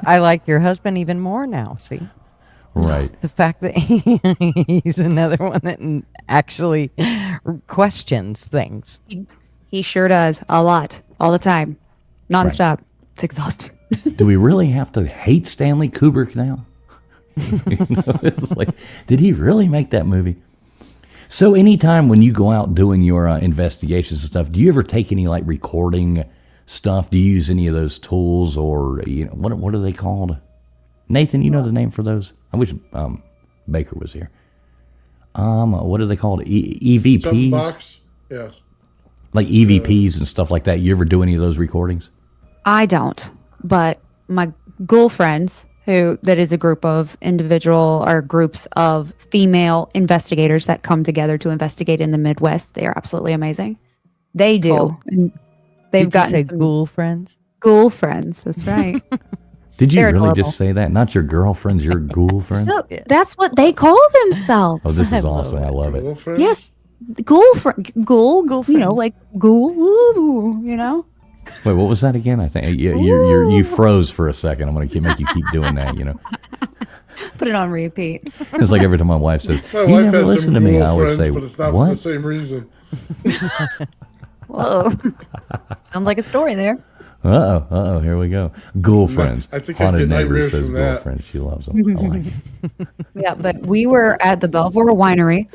I like your husband even more now, see? Right. The fact that he's another one that actually questions things. He sure does. A lot. All the time. Nonstop. Right. It's exhausting. Do we really have to hate Stanley Kubrick now? It's like, did he really make that movie? So anytime when you go out doing your investigations and stuff, do you ever take any like recording stuff? Do you use any of those tools or, what are they called? Nathan, you know the name for those? I wish Baker was here. What are they called? EVPs? Something box? Yes. Like EVPs and stuff like that. You ever do any of those recordings? I don't, but my ghoul friends, that is a group of groups of female investigators that come together to investigate in the Midwest. They are absolutely amazing. They do. Oh. And they've got ghoul friends? Ghoul friends, that's right. Did you really just say that? Not your girlfriends, your ghoul friends? So, that's what they call themselves. Oh, this is awesome. I love it. Yes. Ghoul, like ghoul, Wait, what was that again? I think you froze for a second. I'm going to make you keep doing that, Put it on repeat. It's like every time my wife says, my you wife never has listen to some me, ghoul I always friends, say, but it's not what? for the same reason. Whoa. Sounds like a story there. Uh-oh, here we go. Ghoul friends. I think Haunted I get neighbor nightmares says from ghoul that. friends. She loves them. I like it. Yeah, but we were at the Belvoir Winery,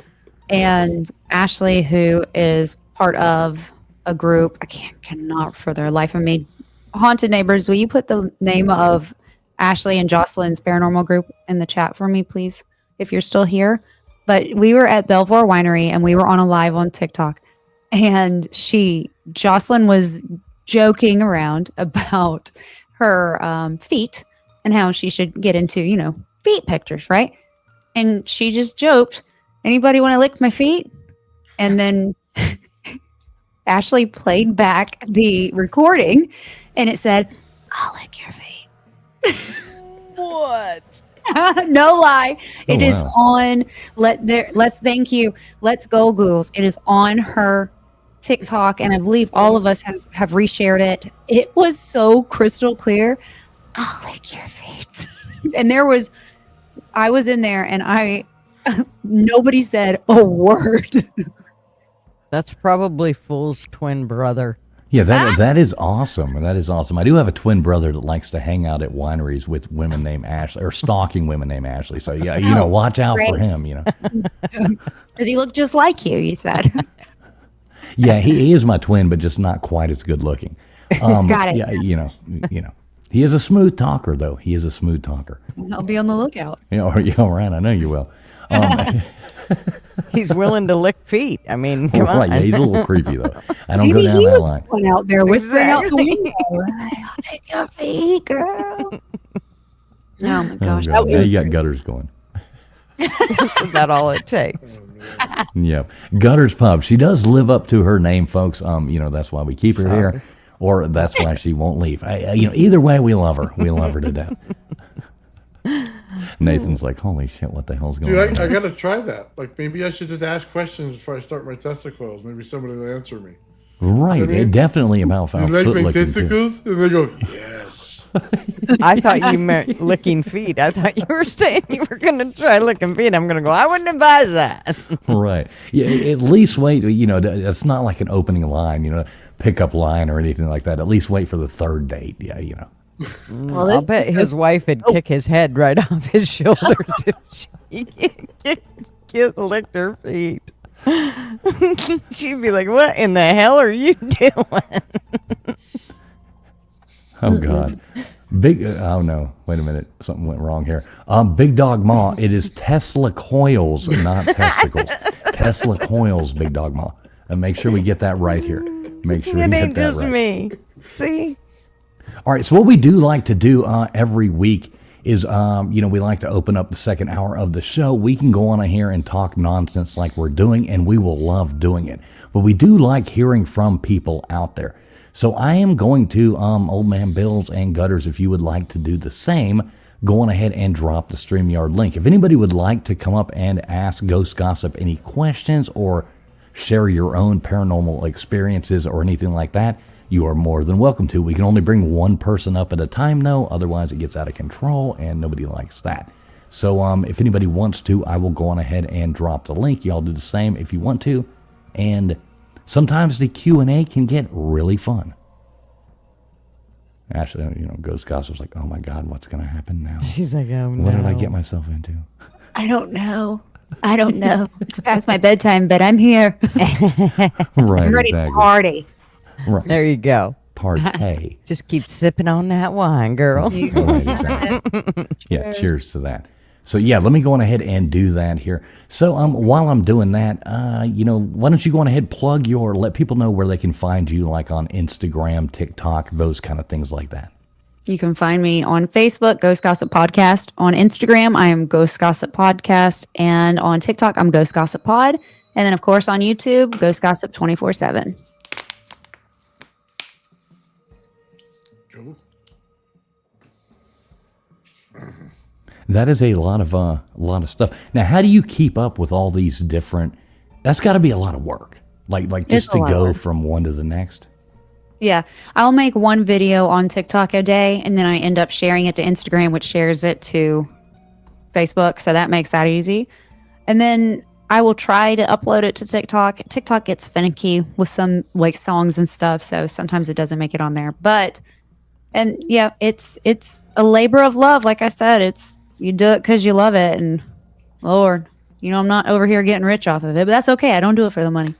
and Ashley, who is part of a group, I cannot for their life of me, Haunted Neighbors, will you put the name of Ashley and Jocelyn's paranormal group in the chat for me, please, if you're still here? But we were at Belvoir Winery, and we were on a live on TikTok, and Jocelyn was joking around about her feet and how she should get into, feet pictures, right? And she just joked Anybody want to lick my feet? And then Ashley played back the recording and it said, I'll lick your feet. What? No lie. It is wow. on let's thank you. Let's go Googles. It is on her TikTok, and I believe all of us have reshared it. It was so crystal clear. I'll lick your feet. And I was in there and nobody said a word. That's probably Fool's twin brother. Yeah, that is awesome. That is awesome. I do have a twin brother that likes to hang out at wineries with women named Ashley, or stalking women named Ashley. So yeah, watch out for him. Does he look just like you said? Yeah, he is my twin, but just not quite as good looking. Got it. Yeah, he is a smooth talker, though. He is a smooth talker. I'll be on the lookout. Yeah, right. I know you will. He's willing to lick feet. I mean, come on. Right, yeah, he's a little creepy, though. I don't Maybe go down he that was line. the one out there whispering out the Exactly. window. I'll take your feet, girl. Oh my Oh, gosh. God. Now you got Gutters going. Is that all it takes? Yeah. Gutters Pub. She does live up to her name, folks. That's why we keep her here, or that's why she won't leave. Either way, we love her. We love her to death. Nathan's like, holy shit, what the hell's going on? Dude, I gotta try that. Like, maybe I should just ask questions before I start my testicles. Maybe somebody will answer me. Right. You know what I mean? Definitely about You foul like foot my licking, too. testicles? And they go, yes. I thought you meant licking feet. I thought you were saying you were going to try licking feet. I'm going to go, I wouldn't advise that. Right. Yeah, at least wait, it's not like an opening line, pickup line or anything like that. At least wait for the third date. Yeah, Well, I'll bet his wife would kick his head right off his shoulders if she licked her feet. She'd be like, what in the hell are you doing? Oh, God. Oh, no. Wait a minute. Something went wrong here. Big Dog Ma, it is Tesla coils, not testicles. Tesla coils, Big Dog Ma. And make sure we get that right here. Make sure we It get ain't that just right. me. See? All right, so what we do like to do every week is, we like to open up the second hour of the show. We can go on here and talk nonsense like we're doing, and we will love doing it. But we do like hearing from people out there. So I am going to, Old Man Bills and Gutters, if you would like to do the same, go on ahead and drop the StreamYard link. If anybody would like to come up and ask Ghost Gossip any questions or share your own paranormal experiences or anything like that, you are more than welcome to. We can only bring one person up at a time, though. Otherwise, it gets out of control, and nobody likes that. So if anybody wants to, I will go on ahead and drop the link. Y'all do the same if you want to. And sometimes the Q&A can get really fun. Ashley, Ghost Gossip's like, oh, my God, what's going to happen now? She's like, oh, no. What did I get myself into? I don't know. It's past my bedtime, but I'm here. Right, I'm ready to party. Right. There you go. Partay. Just keep sipping on that wine, girl. Right, exactly. Yeah, cheers to that. So yeah, let me go on ahead and do that here. So while I'm doing that, why don't you go on ahead, let people know where they can find you, like on Instagram, TikTok, those kind of things like that. You can find me on Facebook, Ghost Gossip Podcast. On Instagram, I am Ghost Gossip Podcast. And on TikTok, I'm Ghost Gossip Pod. And then, of course, on YouTube, Ghost Gossip 24/7. Cool. That is a lot of stuff. Now, how do you keep up with all these different? That's got to be a lot of work. Like just to go from one to the next. Yeah, I'll make one video on TikTok a day, and then I end up sharing it to Instagram, which shares it to Facebook. So that makes that easy. And then I will try to upload it to TikTok. TikTok gets finicky with some like songs and stuff, so sometimes it doesn't make it on there. And yeah, it's a labor of love. Like I said, you do it because you love it, and Lord, I'm not over here getting rich off of it, but that's okay. I don't do it for the money.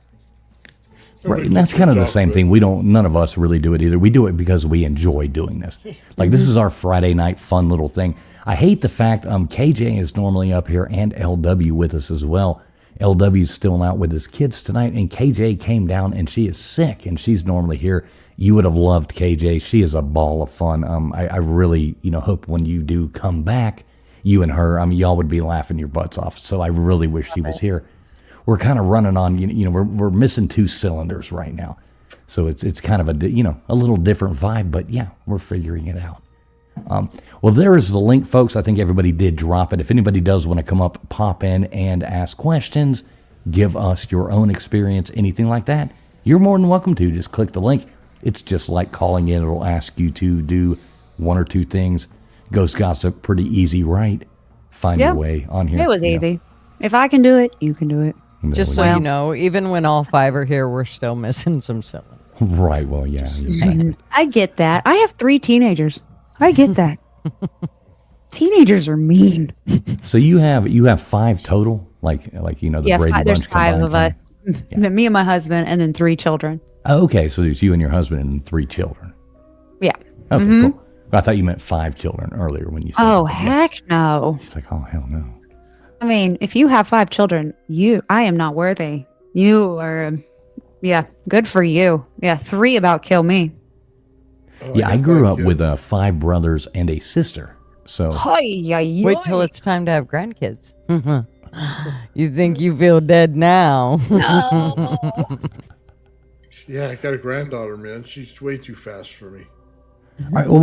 Right, and that's kind of the same thing. None of us really do it either. We do it because we enjoy doing this. Like, this is our Friday night fun little thing. I hate the fact KJ is normally up here and LW with us as well. LW's still out with his kids tonight, and KJ came down and she is sick, and she's normally here. You would have loved KJ. She is a ball of fun. I really, hope when you do come back you and her. I mean, y'all would be laughing your butts off. So I really wish she was here. We're kind of running on, we're missing 2 cylinders right now. So it's kind of a little different vibe, but yeah, we're figuring it out. Well, there is the link, folks. I think everybody did drop it. If anybody does want to come up, pop in and ask questions, give us your own experience, anything like that, you're more than welcome to. Just click the link. It's just like calling in. It'll ask you to do 1 or 2 things. Ghost Gossip, pretty easy, right? Find your way on here. It was easy. If I can do it, you can do it. Just so you know, even when all 5 are here, we're still missing some cylinders. Right. Well, yeah. Exactly. I get that. I have 3 teenagers. I get that. Teenagers are mean. So you have 5 total, like the Brady there's Bunch 5 combined of us. Yeah. Me and my husband, and then 3 children. Oh, okay, so there's you and your husband and 3 children. Yeah. Okay, cool. I thought you meant 5 children earlier when you said. Oh, heck no. She's like, oh hell no. I mean, if you have 5 children, I am not worthy. You are, good for you. Yeah, 3 about kill me. Oh, Yeah, I grew up with 5 brothers and a sister. So Wait till it's time to have grandkids. You think you feel dead now? Yeah, I got a granddaughter, man. She's way too fast for me. all right, well,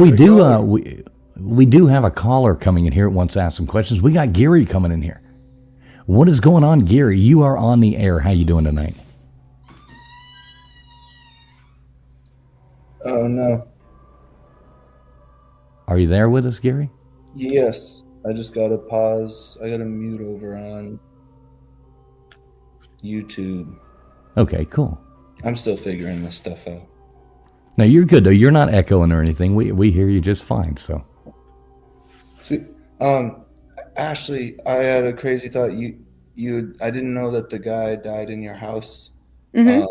we do have a caller coming in here that wants to ask some questions. We got Gary coming in here. What is going on, Gary? You are on the air. How you doing tonight? Oh, no. Are you there with us, Gary? Yes. I just got to pause. I got to mute over on YouTube. Okay, cool. I'm still figuring this stuff out. No, you're good though. You're not echoing or anything. We hear you just fine. So. Sweet. Ashley, I had a crazy thought. I didn't know that the guy died in your house. Mm-hmm.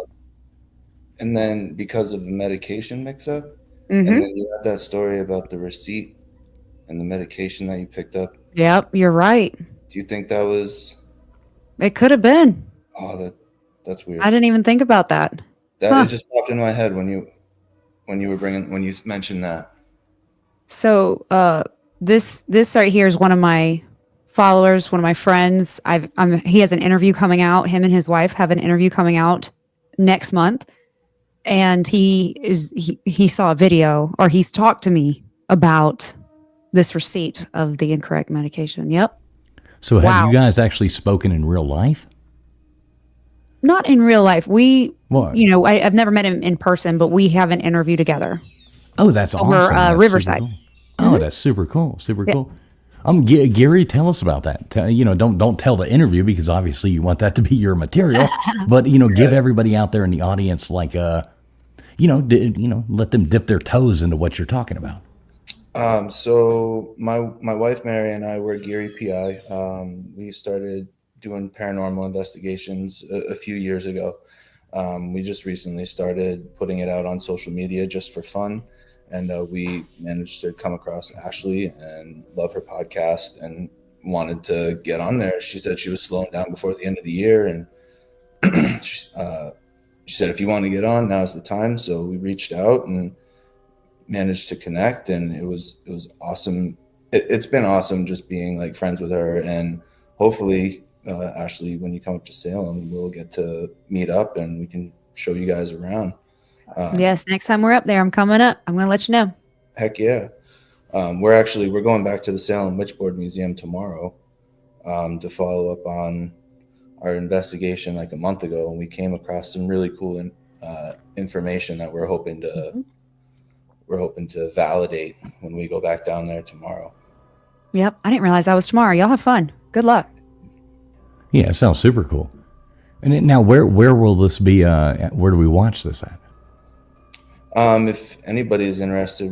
And then because of a medication mix-up. Mm-hmm. And then you had that story about the receipt and the medication that you picked up. Yep, you're right. Do you think that was? It could have been. Oh, that's weird. I didn't even think about that. It just popped in my head when you mentioned that. So this right here is one of my followers, one of my friends. He has an interview coming out. Him and his wife have an interview coming out next month, and he saw a video, or he's talked to me about this receipt of the incorrect medication. Yep. So have you guys actually spoken in real life? Not in real life. What? I've never met him in person, but we have an interview together. Oh, that's over, awesome. That's Riverside. Super cool. Oh, that's super cool. Super cool. Gary, tell us about that. Don't tell the interview because obviously you want that to be your material, but give everybody out there in the audience let them dip their toes into what you're talking about. So my wife Mary and I were Geary PI. We started doing paranormal investigations a few years ago. We just recently started putting it out on social media just for fun. And we managed to come across Ashley and love her podcast and wanted to get on there. She said she was slowing down before the end of the year. And she said, if you want to get on, now's the time. So we reached out and managed to connect. And it was awesome. It's been awesome just being like friends with her. And hopefully, Ashley, when you come up to Salem, we'll get to meet up and we can show you guys around. Yes, next time we're up there, I'm coming up. I'm going to let you know. Heck yeah. We're going back to the Salem Witchboard Museum tomorrow to follow up on our investigation like a month ago, and we came across some really cool information that we're hoping to validate when we go back down there tomorrow. Yep, I didn't realize that was tomorrow. Y'all have fun. Good luck. Yeah, it sounds super cool. And now, where will this be? Where do we watch this at? If anybody is interested,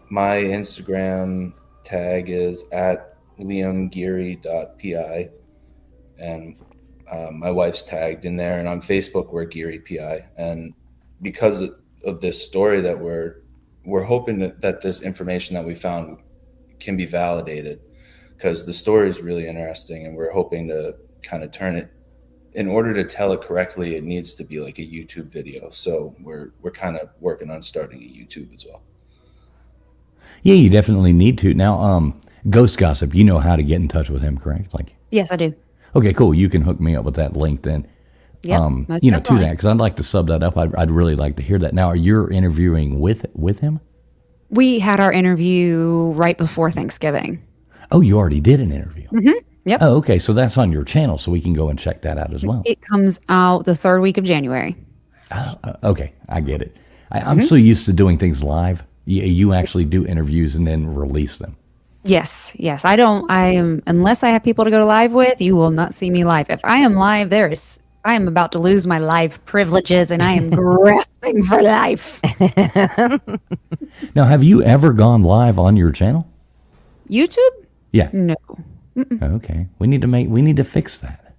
my Instagram tag is at liamgeary.pi, and my wife's tagged in there, and on Facebook we're Geary PI. And because of this story that we're hoping that this information that we found can be validated, because the story is really interesting, and we're hoping to kind of turn it. In order to tell it correctly, it needs to be like a YouTube video. So we're kind of working on starting a YouTube as well. Yeah, you definitely need to. Now, Ghost Gossip, you know how to get in touch with him, correct? Like, Yes, I do. okay, cool. You can hook me up with that link then. Yep, most To definitely. that, because I'd like to sub that up. I'd really like to hear that. Now, you're interviewing with him? We had our interview right before Thanksgiving. Oh, you already did an interview. Yep. Oh, okay. So that's on your channel, so we can go and check that out as well. It comes out the third week of January. Okay, I get it. I'm so used to doing things live. You actually do interviews and then release them. Yes. I am, unless I have people to go live with, you will not see me live. If I am live, I am about to lose my live privileges and I am grasping for life. Now, have you ever gone live on your channel? YouTube? Yeah. No. Okay. We need to fix that.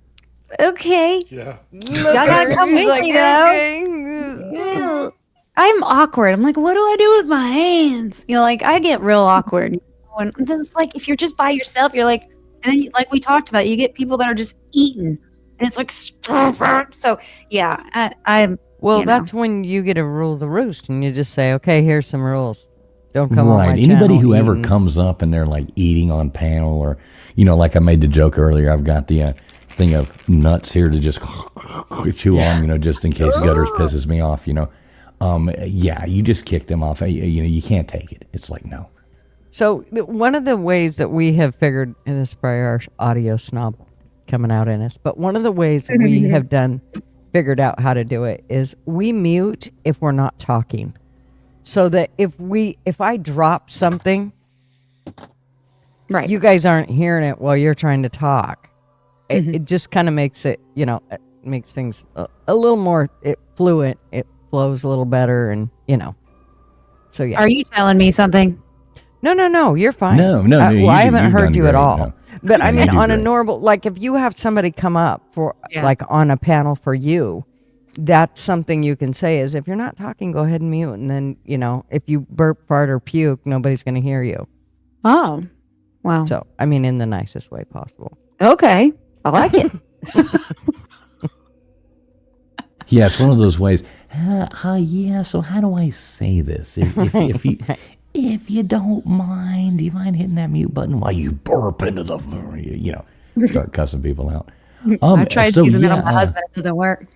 Okay. Yeah. Y'all gotta come with me though. I'm awkward. I'm like, what do I do with my hands? Like I get real awkward. And then it's like if you're just by yourself, you're like, and then like we talked about, you get people that are just eating, and it's like, so yeah. I'm. Well, that's when you get to rule the roost, and you just say, "Okay, here's some rules. Don't come on my Right. channel Anybody who ever eating." comes up and they're like eating on panel, or like I made the joke earlier, I've got the thing of nuts here to just chew on, just in case Gutters pisses me off. You just kick them off. You can't take it. It's like no. So one of the ways that we have figured, and this is probably our audio snob coming out in us, but one of the ways we have figured out how to do it is we mute if we're not talking. So that if I drop something, right, you guys aren't hearing it while you're trying to talk. It just kind of makes it, it makes things a little more fluent. It flows a little better, and so yeah. Are you telling me something? No, you're fine. No, I haven't heard you at all. No. But I mean, you do on a great. normal, like if you have somebody come up for like on a panel for you, that's something you can say is if you're not talking, go ahead and mute. And then, if you burp, fart, or puke, nobody's going to hear you. Oh, well. So, I mean, in the nicest way possible. Okay. I like it. Yeah, it's one of those ways. Yeah. So how do I say this? If you don't mind, do you mind hitting that mute button while you burp into the, start cussing people out. I tried using that on my husband. It doesn't work.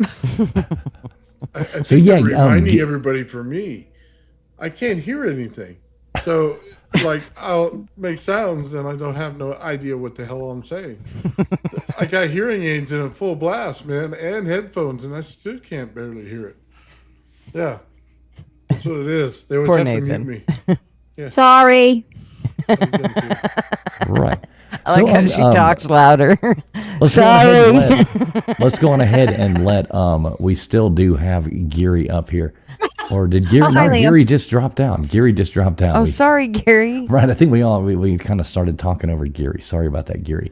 I think reminding everybody for me, I can't hear anything. So, like, I'll make sounds and I don't have no idea what the hell I'm saying. I got hearing aids in a full blast, man, and headphones, and I still can't barely hear it. Yeah. That's what it is. They always Poor have Nathan. to mute me. Yeah. Sorry. Right. I like how she talks louder. Let's go on ahead and let we still do have Gary up here. Or did Gary Gary just dropped out? Gary just dropped out. Oh, sorry, Gary. Right, I think we kind of started talking over Gary. Sorry about that, Gary.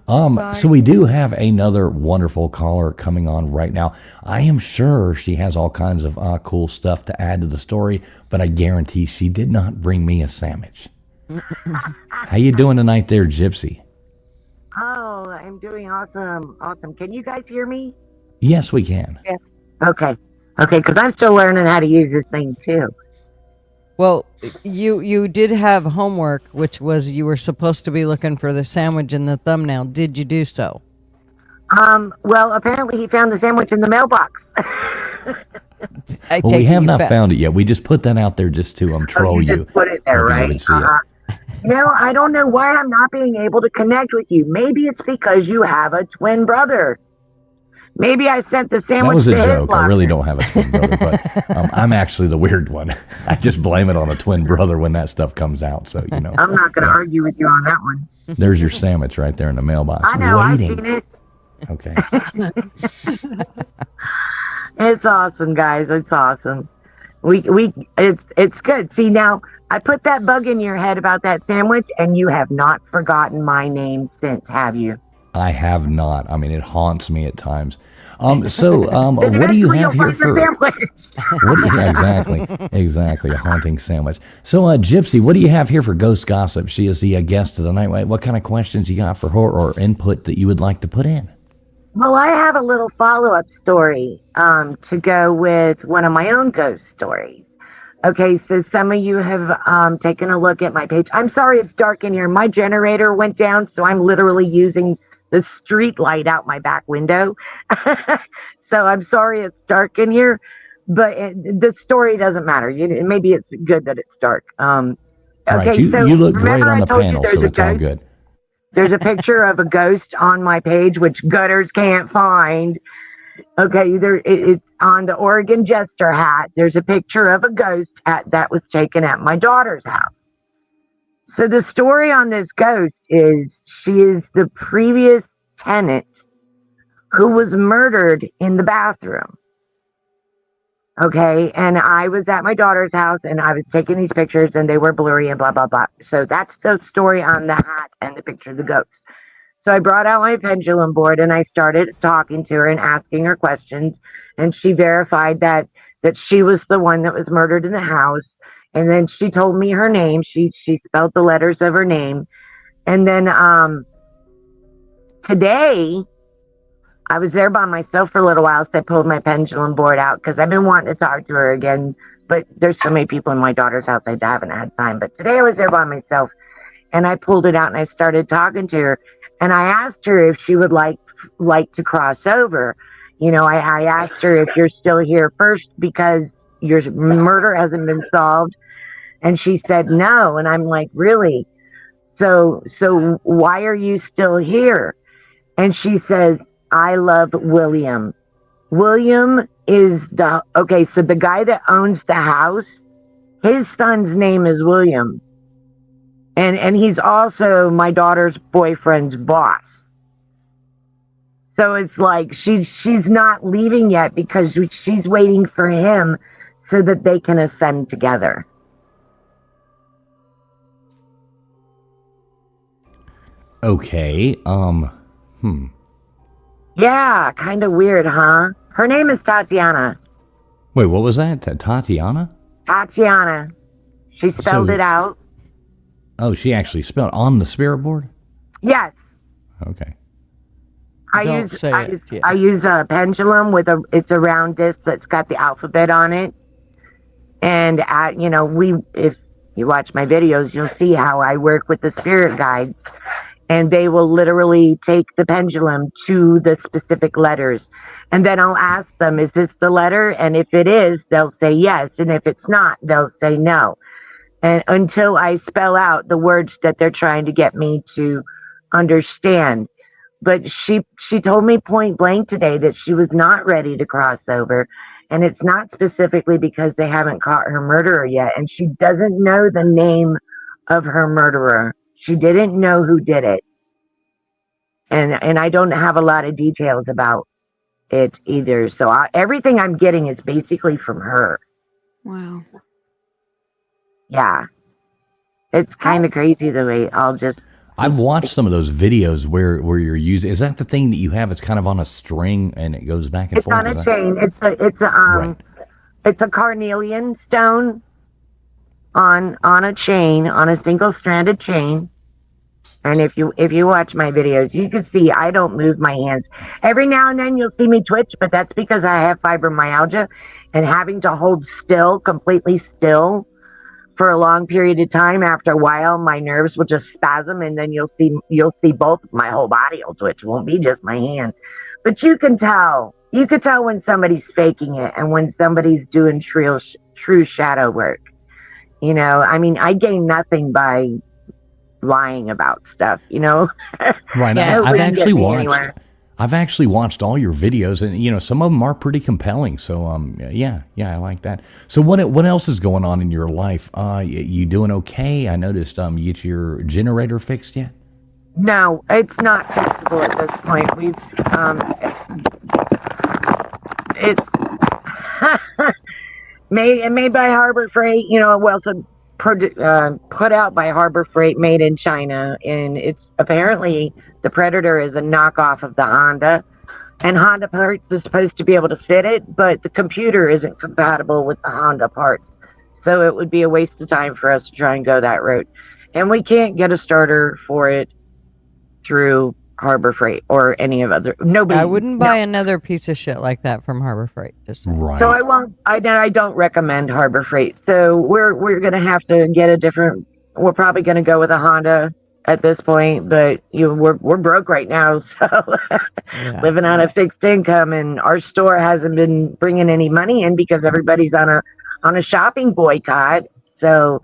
So we do have another wonderful caller coming on right now. I am sure she has all kinds of cool stuff to add to the story, but I guarantee she did not bring me a sandwich. How you doing tonight there, Gypsy? Oh, I'm doing awesome. Can you guys hear me? Yes, we can. Yes. Okay, because I'm still learning how to use this thing too. Well, you did have homework, which was you were supposed to be looking for the sandwich in the thumbnail. Did you do so? Well, apparently he found the sandwich in the mailbox. We have not found it yet. We just put that out there just to troll you. Just put it there, right? I don't know why I'm not being able to connect with you. Maybe it's because you have a twin brother. Maybe I sent the sandwich. That was a to joke. his I really don't have a twin brother, but I'm actually the weird one. I just blame it on a twin brother when that stuff comes out. So I'm not going to argue with you on that one. There's your sandwich right there in the mailbox. I know. Waiting. I've seen it. Okay. It's awesome, guys. It's awesome. It's good. See, now I put that bug in your head about that sandwich, and you have not forgotten my name since, have you? I have not. I mean, it haunts me at times. What do you have here for? Exactly, a haunting sandwich. So, Gypsy, what do you have here for Ghost Gossip? She is the guest of the night. What kind of questions you got for her or input that you would like to put in? Well, I have a little follow-up story to go with one of my own ghost stories. Okay, so some of you have taken a look at my page. I'm sorry it's dark in here. My generator went down, so I'm literally using the street light out my back window. So I'm sorry it's dark in here, but the story doesn't matter. Maybe it's good that it's dark. Right. Okay, so You look great remember on I the told you panel, there's so a it's all ghost? good. There's a picture of a ghost on my page, which gutters can't find. Okay, it's on the Oregon Jester hat. There's a picture of a ghost hat that was taken at my daughter's house. So the story on this ghost is she is the previous tenant who was murdered in the bathroom. Okay, and I was at my daughter's house and I was taking these pictures and they were blurry and blah, blah, blah. So that's the story on the hat and the picture of the ghost. So I brought out my pendulum board and I started talking to her and asking her questions. And she verified that she was the one that was murdered in the house. And then she told me her name. She spelled the letters of her name. And then today I was there by myself for a little while. So I pulled my pendulum board out because I've been wanting to talk to her again. But there's so many people in my daughter's house I haven't had time. But today I was there by myself and I pulled it out and I started talking to her. And I asked her if she would like to cross over. I asked her if you're still here first because your murder hasn't been solved. And she said no. And I'm like, really? So why are you still here? And she says, I love William. William is so the guy that owns the house, his son's name is William. And he's also my daughter's boyfriend's boss. So it's like she's not leaving yet because she's waiting for him so that they can ascend together. Okay. Yeah, kind of weird, huh? Her name is Tatiana. Wait, what was that? Tatiana? Tatiana. She spelled it out. Oh, she actually spelled on the spirit board? Yes. Okay. I use a pendulum it's a round disc that's got the alphabet on it. And if you watch my videos, you'll see how I work with the spirit guides. And they will literally take the pendulum to the specific letters. And then I'll ask them, is this the letter? And if it is, they'll say yes. And if it's not, they'll say no. And until I spell out the words that they're trying to get me to understand. But she told me point blank today that she was not ready to cross over. And it's not specifically because they haven't caught her murderer yet. And she doesn't know the name of her murderer. She didn't know who did it. And I don't have a lot of details about it either. So everything I'm getting is basically from her. Wow. Yeah. It's kind of crazy the way I've watched some of those videos where you're using. Is that the thing that you have? It's kind of on a string and it goes back and forth. It's on a chain. It's a carnelian stone on a chain, on a single stranded chain. And if you watch my videos, you can see I don't move my hands. Every now and then you'll see me twitch, but that's because I have fibromyalgia and having to hold still, completely still for a long period of time. After a while, my nerves will just spasm, and then you'll see both my whole body will twitch. It won't be just my hand, but you can tell. You can tell when somebody's faking it and when somebody's doing true shadow work. I gain nothing by lying about stuff. Right. Yeah. I've actually watched all your videos, and some of them are pretty compelling. So yeah, I like that. So what else is going on in your life? You doing okay? I noticed you get your generator fixed yet? No, it's not fixable at this point. It's made by Harbor Freight. So put out by Harbor Freight, made in China, and it's apparently the Predator is a knockoff of the Honda, and Honda parts are supposed to be able to fit it, but the computer isn't compatible with the Honda parts, so it would be a waste of time for us to try and go that route, and we can't get a starter for it through Harbor Freight or any of other. Nobody. I wouldn't buy another piece of shit like that from Harbor Freight. Just saying. Right. So I won't. I don't recommend Harbor Freight. So we're gonna have to get a different. We're probably gonna go with a Honda at this point, but we're broke right now, so living on a fixed income, and our store hasn't been bringing any money in because everybody's on a shopping boycott. So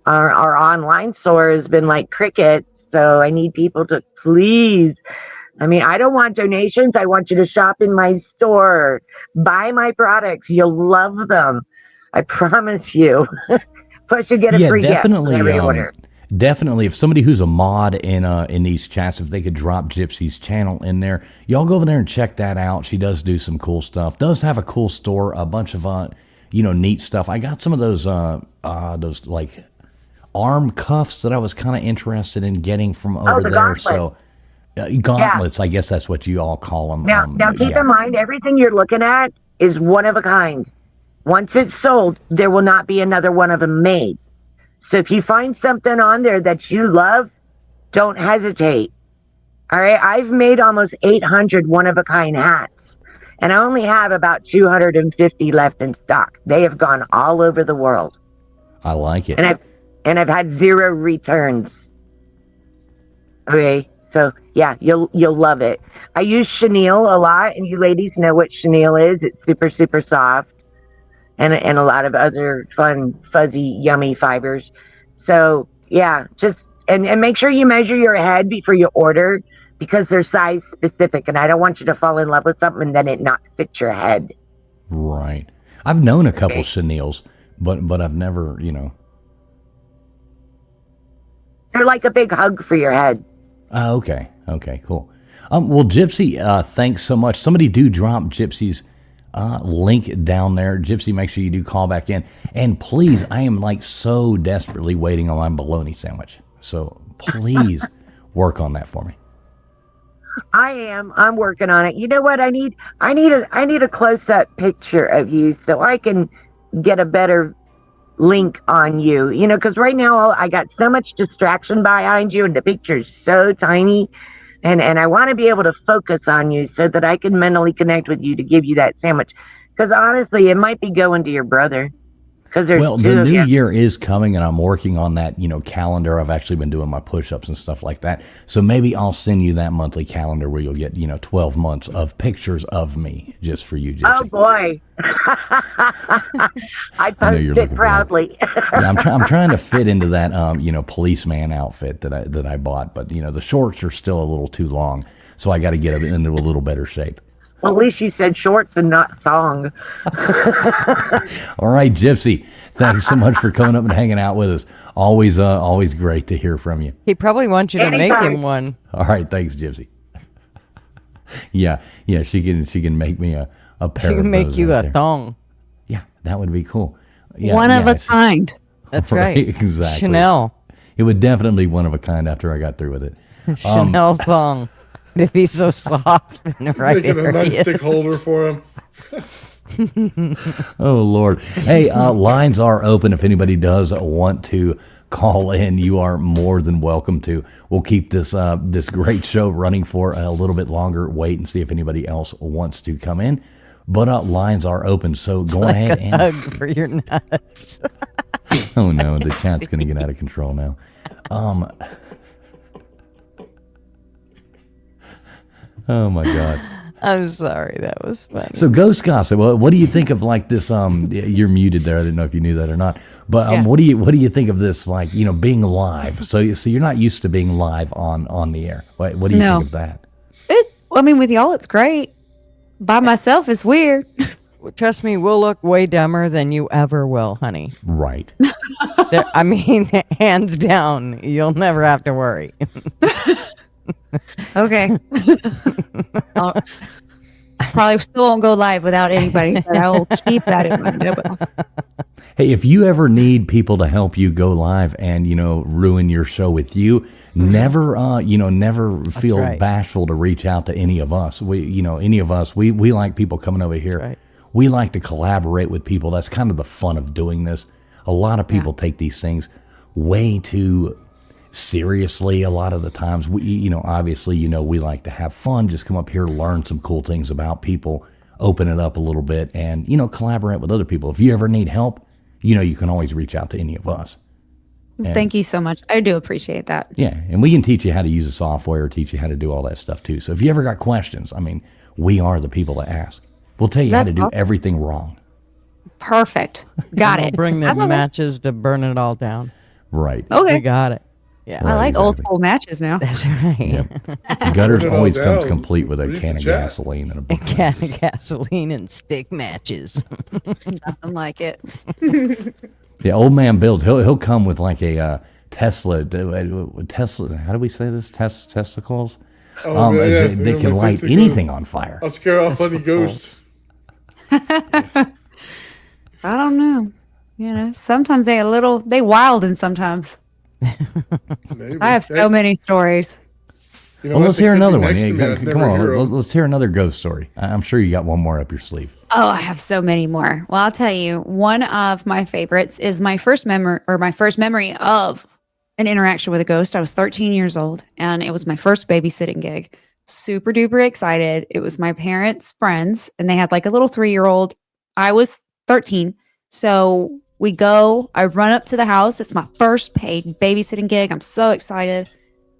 our online store has been like crickets. So I need people to please. I mean, I don't want donations. I want you to shop in my store, buy my products. You'll love them. I promise you. Plus, you get a free gift with every order. Definitely, if somebody who's a mod in these chats, if they could drop Gypsy's channel in there, y'all go over there and check that out. She does do some cool stuff. Does have a cool store, a bunch of neat stuff. I got some of those like arm cuffs that I was kind of interested in getting from over there. Gauntlets. So gauntlets, I guess that's what you all call them. Now keep in mind, everything you're looking at is one of a kind. Once it's sold, there will not be another one of them made. So if you find something on there that you love, don't hesitate. All right, I've made almost 800 one-of-a-kind hats, and I only have about 250 left in stock. They have gone all over the world. I like it. And I've had 0 returns. Okay, so yeah, you'll love it. I use chenille a lot, and you ladies know what chenille is. It's super, super soft, and a lot of other fun, fuzzy, yummy fibers. So yeah, just and make sure you measure your head before you order, because they're size specific, and I don't want you to fall in love with something and then it not fit your head. Right. I've known a couple chenilles, but I've never, They're like a big hug for your head. Okay, cool. Well, Gypsy, thanks so much. Somebody do drop Gypsy's link down there. Gypsy, make sure you do call back in. And please, I am like so desperately waiting on my bologna sandwich. So please work on that for me. I am. I'm working on it. You know what? I need a close-up picture of you so I can get a better link on you. Because right now I got so much distraction behind you, and the picture's so tiny. And I want to be able to focus on you so that I can mentally connect with you to give you that sandwich. Because honestly, it might be going to your brother. Well, the new year is coming, and I'm working on that, calendar. I've actually been doing my push-ups and stuff like that. So maybe I'll send you that monthly calendar where you'll get, 12 months of pictures of me just for you, Gypsy. Oh, boy. I post it proudly. Yeah, I'm trying to fit into that, policeman outfit that I bought. But, the shorts are still a little too long. So I got to get into a little better shape. Well, at least you said shorts and not thong. All right, Gypsy. Thanks so much for coming up and hanging out with us. Always great to hear from you. He probably wants you to make him one. All right, thanks, Gypsy. Yeah, she can make me a pair. She can make you a thong. Yeah, that would be cool. Yeah, one of a kind. That's right. Exactly. Chanel. It would definitely be one of a kind after I got through with it. Chanel thong. It'd be so soft in the right Making a nice stick holder for him. Oh, Lord. Hey, lines are open. If anybody does want to call in, you are more than welcome to. We'll keep this great show running for a little bit longer. Wait and see if anybody else wants to come in. But lines are open, so go ahead and hug for your nuts. Oh, no, the chat's going to get out of control now. Oh my God! I'm sorry, that was funny. So, Ghost Gossip, what do you think of like this? You're muted there. I didn't know if you knew that or not. But what do you think of this? Like, being live. So you're not used to being live on the air. What do you think of that? With y'all, it's great. By myself, it's weird. Trust me, we'll look way dumber than you ever will, honey. Right. Hands down, you'll never have to worry. Okay. Probably still won't go live without anybody, but I will keep that in mind. Hey, if you ever need people to help you go live and, ruin your show with you, never feel bashful to reach out to any of us. We like people coming over here. Right. We like to collaborate with people. That's kind of the fun of doing this. A lot of people take these things way too seriously a lot of the times. We, obviously, we like to have fun, just come up here, learn some cool things about people, open it up a little bit, and, collaborate with other people. If you ever need help, you can always reach out to any of us. And, thank you so much. I do appreciate that. Yeah, and we can teach you how to use the software, teach you how to do all that stuff too. So if you ever got questions, we are the people to ask. We'll tell you how to do everything wrong. Perfect. Got it. Bring the matches to burn it all down. Right. Okay. We got it. Yeah. I like old school matches now. That's right. Yep. Gutters always comes down. complete with a Read can the of chat. gasoline and a A book. can of gasoline and stick matches. Nothing like it. Yeah, old man Bill, he'll come with like a Tesla. Tesla. How do we say this? Testicles. Oh, man, yeah. They can light Testicles. anything on fire. I'll scare off any ghosts. I don't know. Sometimes they wild and sometimes. Maybe. I have so many stories. Well, let's hear another one. Yeah, come on, let's hear another ghost story. I'm sure you got one more up your sleeve. Oh, I have so many more. Well, I'll tell you, one of my favorites is my first memory of an interaction with a ghost. I was 13 years old and it was my first babysitting gig. Super duper excited. It was my parents' friends and they had like a little 3-year-old. I was 13. So I run up to the house. It's my first paid babysitting gig. I'm so excited.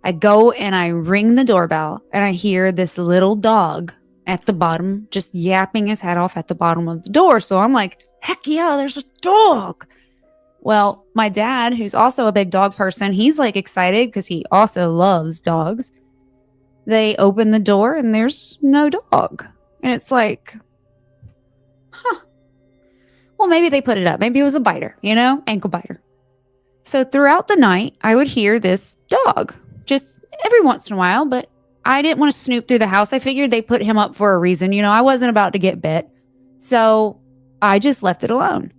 I go and I ring the doorbell and I hear this little dog at the bottom, just yapping his head off at the bottom of the door. So I'm like, heck yeah, there's a dog. Well, my dad, who's also a big dog person, he's like excited because he also loves dogs. They open the door and there's no dog. And it's like, well, maybe they put it up. Maybe it was a biter, ankle biter. So throughout the night, I would hear this dog just every once in a while, but I didn't want to snoop through the house. I figured they put him up for a reason. I wasn't about to get bit. So I just left it alone.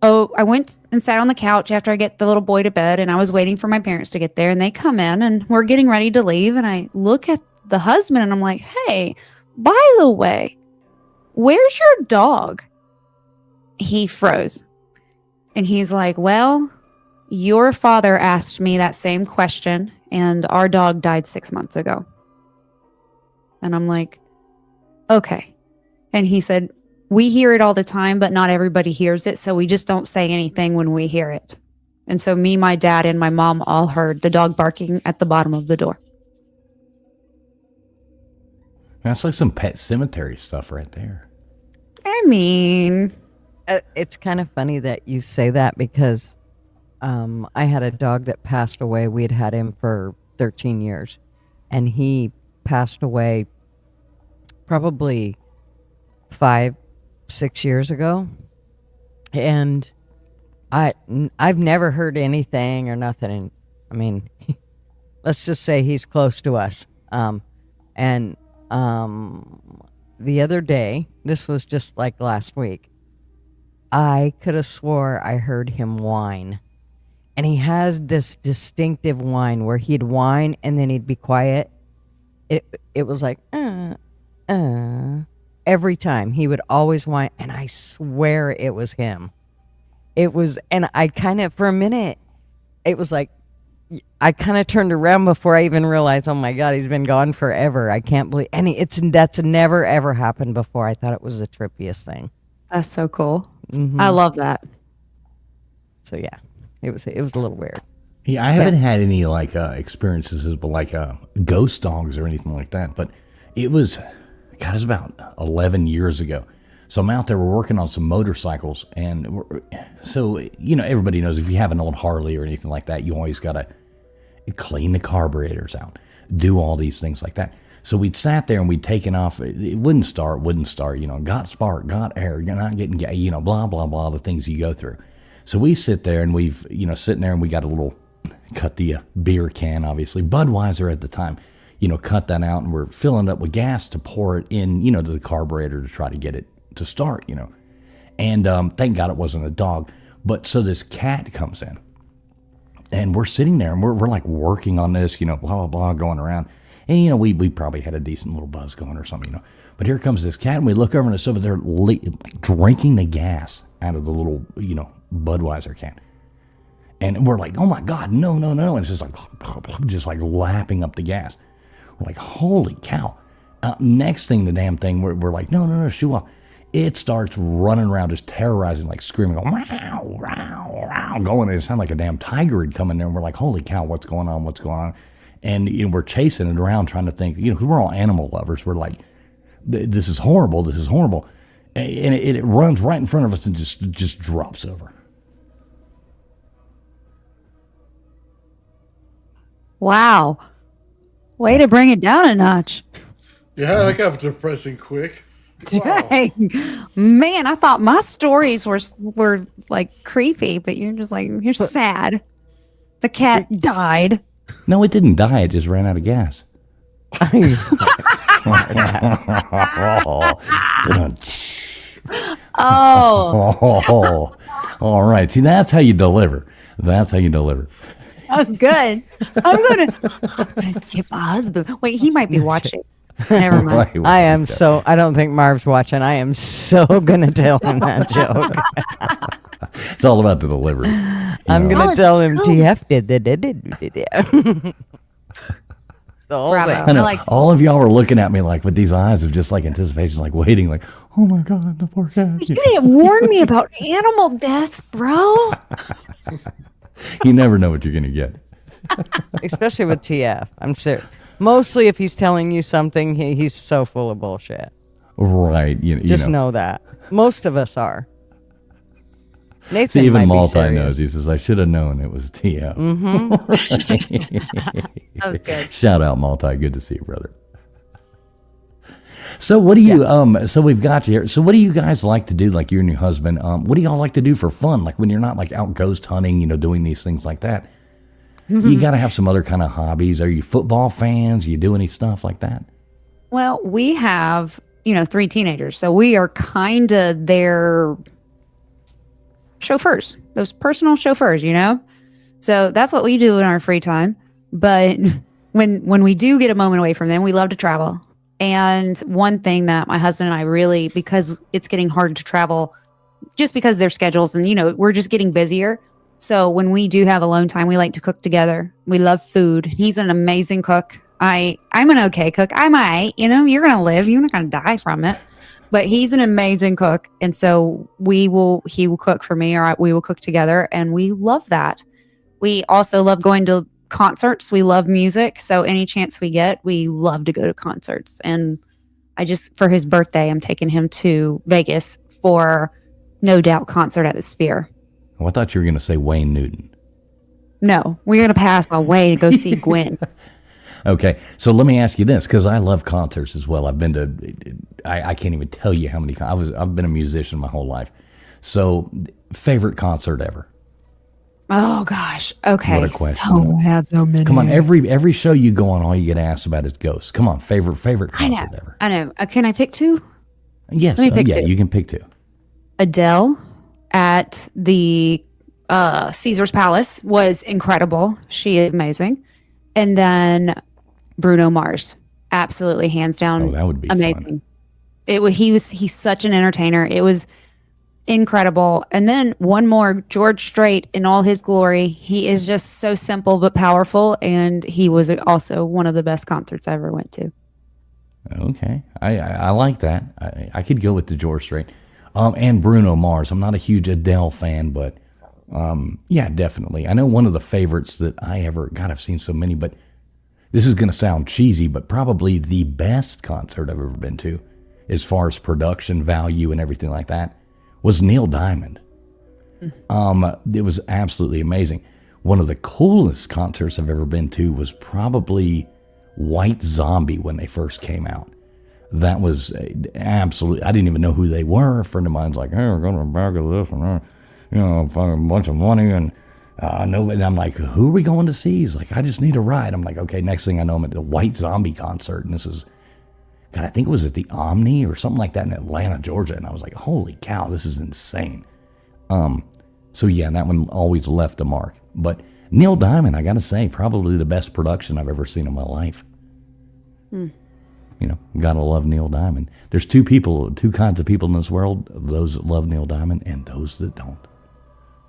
Oh, I went and sat on the couch after I get the little boy to bed and I was waiting for my parents to get there and they come in and we're getting ready to leave. And I look at the husband and I'm like, hey, by the way, where's your dog? He froze and he's like, well, your father asked me that same question and our dog died 6 months ago. And I'm like, okay. And he said, we hear it all the time, but not everybody hears it. So we just don't say anything when we hear it. And so me, my dad, and my mom all heard the dog barking at the bottom of the door. That's like some Pet Cemetery stuff right there. I mean, It's kind of funny that you say that because I had a dog that passed away. We had him for 13 years. And he passed away probably 5-6 years ago. And I've never heard anything or nothing. And let's just say he's close to us. The other day, this was just like last week, I could have swore I heard him whine. And he has this distinctive whine where he'd whine and then he'd be quiet. It was like, every time he would always whine. And I swear it was him. It was, and I kind of, for a minute, it was like, I kind of turned around before I even realized, oh my God, he's been gone forever. I can't believe, and that's never ever happened before. I thought it was the trippiest thing. that's so cool. Mm-hmm. I love that. So yeah, it was a little weird. Yeah, I haven't had any experiences with ghost dogs or anything like that, but it was about 11 years ago. So I'm out there, we're working on some motorcycles, and everybody knows if you have an old Harley or anything like that, you always got to clean the carburetors out, do all these things like that. So we'd sat there and we'd taken off, it wouldn't start, got spark, got air, you're not getting, blah, blah, blah, the things you go through. So we sit there and we've, sitting there and we got a little, cut the beer can, obviously, Budweiser at the time, cut that out and we're filling it up with gas to pour it in, to the carburetor to try to get it to start, and thank God it wasn't a dog. But so this cat comes in and we're sitting there and we're like working on this, blah, blah, blah, going around. And, we probably had a decent little buzz going or something, But here comes this cat and we look over and it's over there drinking the gas out of the little, Budweiser can. And we're like, oh my God, no, no, no. And it's just like lapping up the gas. We're like, holy cow. Next thing, the damn thing, we're like, no, no, no, shoo off. It starts running around, just terrorizing, like screaming, going, wow, wow, wow, going. And it sounded like a damn tiger had come in there. And we're like, holy cow, what's going on? What's going on? And we're chasing it around, trying to think, because we're all animal lovers. We're like, this is horrible. This is horrible. And it runs right in front of us and just drops over. Wow. Way to bring it down a notch. Yeah, that got depressing quick. Wow. Dang. Man, I thought my stories were like creepy, but you're just like, you're sad. The cat died. No, it didn't die. It just ran out of gas. Oh. All right. See, that's how you deliver. That's how you deliver. That was good. I'm gonna get my husband. Wait, he might be watching. Never mind. I don't think Marv's watching. I am so gonna tell him that joke. It's all about the delivery. I'm gonna tell him TF did. The whole Bravo. thing. I know. All of y'all were looking at me like with these eyes of just like anticipation, like waiting, like, oh my God, the poor cat. You didn't warn me about animal death, bro. You never know what you're gonna get. Especially with TF. I'm serious. Mostly if he's telling you something, he's so full of bullshit. Right. Just know that. Most of us are. Nathan See, even might be Multi serious. knows. He says, I should have known it was TF. That was good. Shout out, Multi. Good to see you, brother. So what do you, so we've got you here. So what do you guys like to do, like you and your husband? What do y'all like to do for fun? Like when you're not like out ghost hunting, doing these things like that. You got to have some other kind of hobbies. Are you football fans? You do any stuff like that? Well, we have, 3 teenagers, so we are kind of their chauffeurs, those personal chauffeurs, So that's what we do in our free time. But when we do get a moment away from them, we love to travel. And one thing that my husband and I really, because it's getting hard to travel, just because their schedules and, we're just getting busier. So when we do have alone time, we like to cook together. We love food. He's an amazing cook. I'm an okay cook. I'm all right. You're going to live. You're not going to die from it. But he's an amazing cook. And so he will cook for me, or we will cook together. And we love that. We also love going to concerts. We love music. So any chance we get, we love to go to concerts. And for his birthday, I'm taking him to Vegas for No Doubt concert at the Sphere. Oh, I thought you were going to say Wayne Newton. No, we're going to pass on Wayne to go see Gwen. Okay, so let me ask you this, because I love concerts as well. I've been to, I can't even tell you how many. I've been a musician my whole life. So, favorite concert ever? Oh gosh. Okay. What a question. So I have so many. Come on, every show you go on, all you get asked about is ghosts. Come on, favorite concert ever? I know. Can I pick 2? Yes. Let me pick 2. You can pick 2. Adele at the Caesar's Palace was incredible. She is amazing. And then Bruno Mars, absolutely hands down. Oh, that would be amazing. Fun. He's such an entertainer. It was incredible. And then one more, George Strait in all his glory. He is just so simple but powerful, and he was also one of the best concerts I ever went to. Okay, I like that. I could go with the George Strait, and Bruno Mars. I'm not a huge Adele fan, but yeah, definitely. I know one of the favorites that I've seen so many, but this is going to sound cheesy, but probably the best concert I've ever been to, as far as production value and everything like that, was Neil Diamond. It was absolutely amazing. One of the coolest concerts I've ever been to was probably White Zombie when they first came out. That was absolutely, I didn't even know who they were. A friend of mine's like, hey, we're going to a bag of this and a bunch of money, and nobody. And I'm like, who are we going to see? He's like, I just need a ride. I'm like, okay. Next thing I know, I'm at the White Zombie concert, and this is, God, I think it was at the Omni or something like that in Atlanta, Georgia. And I was like, holy cow, this is insane. So yeah, that one always left a mark. But Neil Diamond, I got to say, probably the best production I've ever seen in my life. Gotta love Neil Diamond. There's two kinds of people in this world: those that love Neil Diamond and those that don't.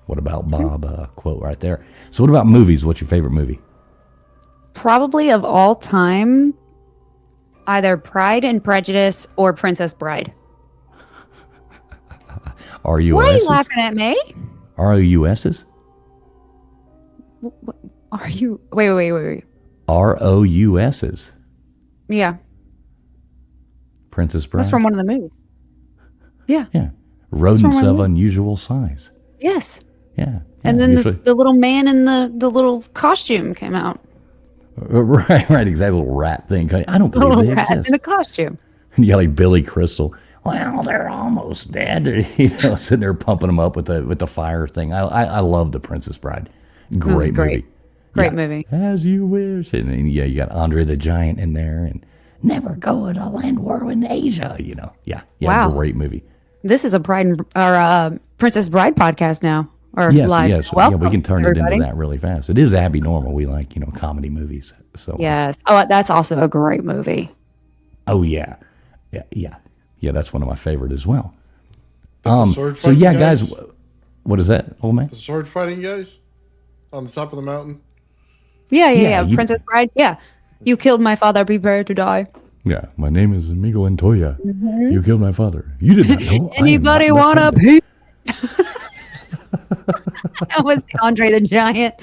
What about Bob quote right there. So what about movies? What's your favorite movie? Probably of all time, either Pride and Prejudice or Princess Bride. R-U-S-S? Why are you laughing at me? R-O-U-S-S? Are you? Wait. R-O-U-S-S. Yeah, Princess Bride? that's from one of the movies. Yeah. Yeah. Rodents of unusual size. Yes. Yeah. And then the little man in the little costume came out. Right, exactly. Little rat thing. I don't believe Little they rat exist. in the costume. Yeah, like Billy Crystal. Well, they're almost dead. Sitting there pumping them up with the fire thing. I love The Princess Bride. Great movie. Great movie. As you wish. And then, you got Andre the Giant in there, and never go to a land war in Asia. Yeah. Wow. Great movie. This is a Princess Bride podcast now, or live. Yes. Welcome, We can turn everybody. it into that really fast. It is Abbinormal. We like comedy movies. So Yes. Oh, that's also a great movie. Oh yeah. That's one of my favorite as well. That's the sword So fighting guys, what is that, old man? The sword fighting guys on the top of the mountain. Yeah. Princess Bride. Yeah. You killed my father. Prepare to die. Yeah, my name is Amigo Antoya. You killed my father. You did not know. Anybody want a pee? That was Andre the Giant.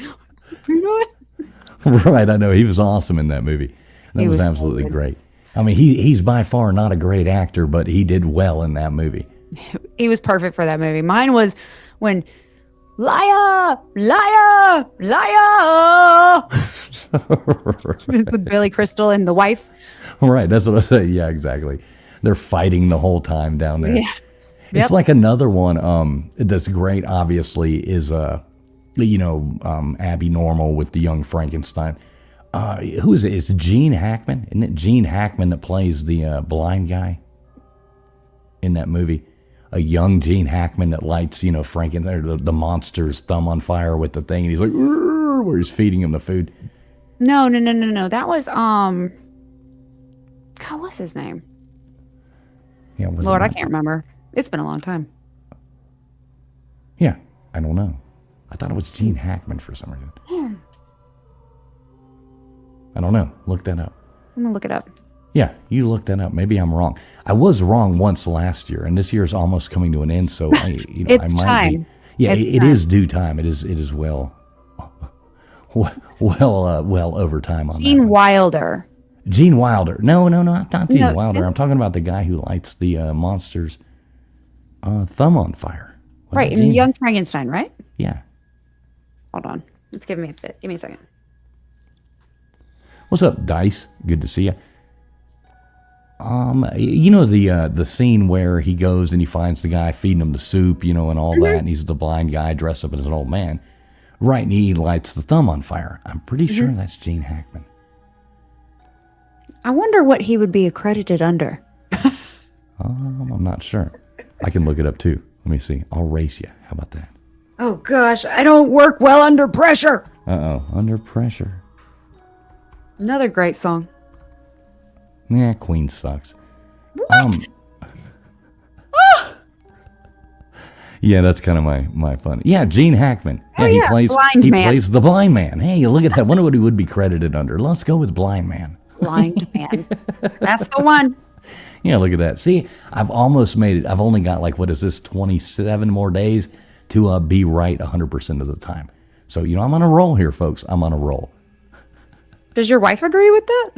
Right, I know. He was awesome in that movie. That was was so absolutely good. great. I mean, he's by far not a great actor, but he did well in that movie. He was perfect for that movie. Mine was when liar, with Billy Crystal and the wife. Right, that's what I say. Yeah, exactly. They're fighting the whole time down there. Yes. It's like another one that's great, obviously, is Abbinormal with the young Frankenstein. Who is it? It's Gene Hackman. Isn't it Gene Hackman that plays the blind guy in that movie? A young Gene Hackman that lights, the monster's thumb on fire with the thing, and he's like, where he's feeding him the food. No. That was God, what's his name? Yeah, what's Lord, his I name? can't remember. It's been a long time. Yeah, I don't know. I thought it was Gene Hackman for some reason. I don't know. Look that up. I'm gonna look it up. Yeah, you look that up. Maybe I'm wrong. I was wrong once last year, and this year is almost coming to an end. So It's I might time. be. Yeah, It's it time. is due time. It is well over time on Gene that one. Wilder. Gene Wilder. No, not Gene No, Wilder. no. I'm talking about the guy who lights the monster's thumb on fire. Was Right, it and Gene? Young Frankenstein, right? Yeah. Hold on. Let's give me a fit. Give me a second. What's up, Dice? Good to see you. The scene where he goes and he finds the guy feeding him the soup, and all that, and he's the blind guy dressed up as an old man. Right, and he lights the thumb on fire. I'm pretty sure that's Gene Hackman. I wonder what he would be accredited under. I'm not sure. I can look it up too. Let me see. I'll race you. How about that? Oh gosh, I don't work well under pressure. Under Pressure. Another great song. Yeah, Queen sucks. What? Yeah, that's kind of my fun. Yeah, Gene Hackman. Yeah, he plays Blind Man. plays the blind man. Hey, look at that. Wonder what he would be credited under. Let's go with blind man. Blind Man. That's the one. Yeah, look at that. See, I've almost made it. I've only got 27 more days to be right 100% of the time. So, I'm on a roll here, folks. I'm on a roll. Does your wife agree with that?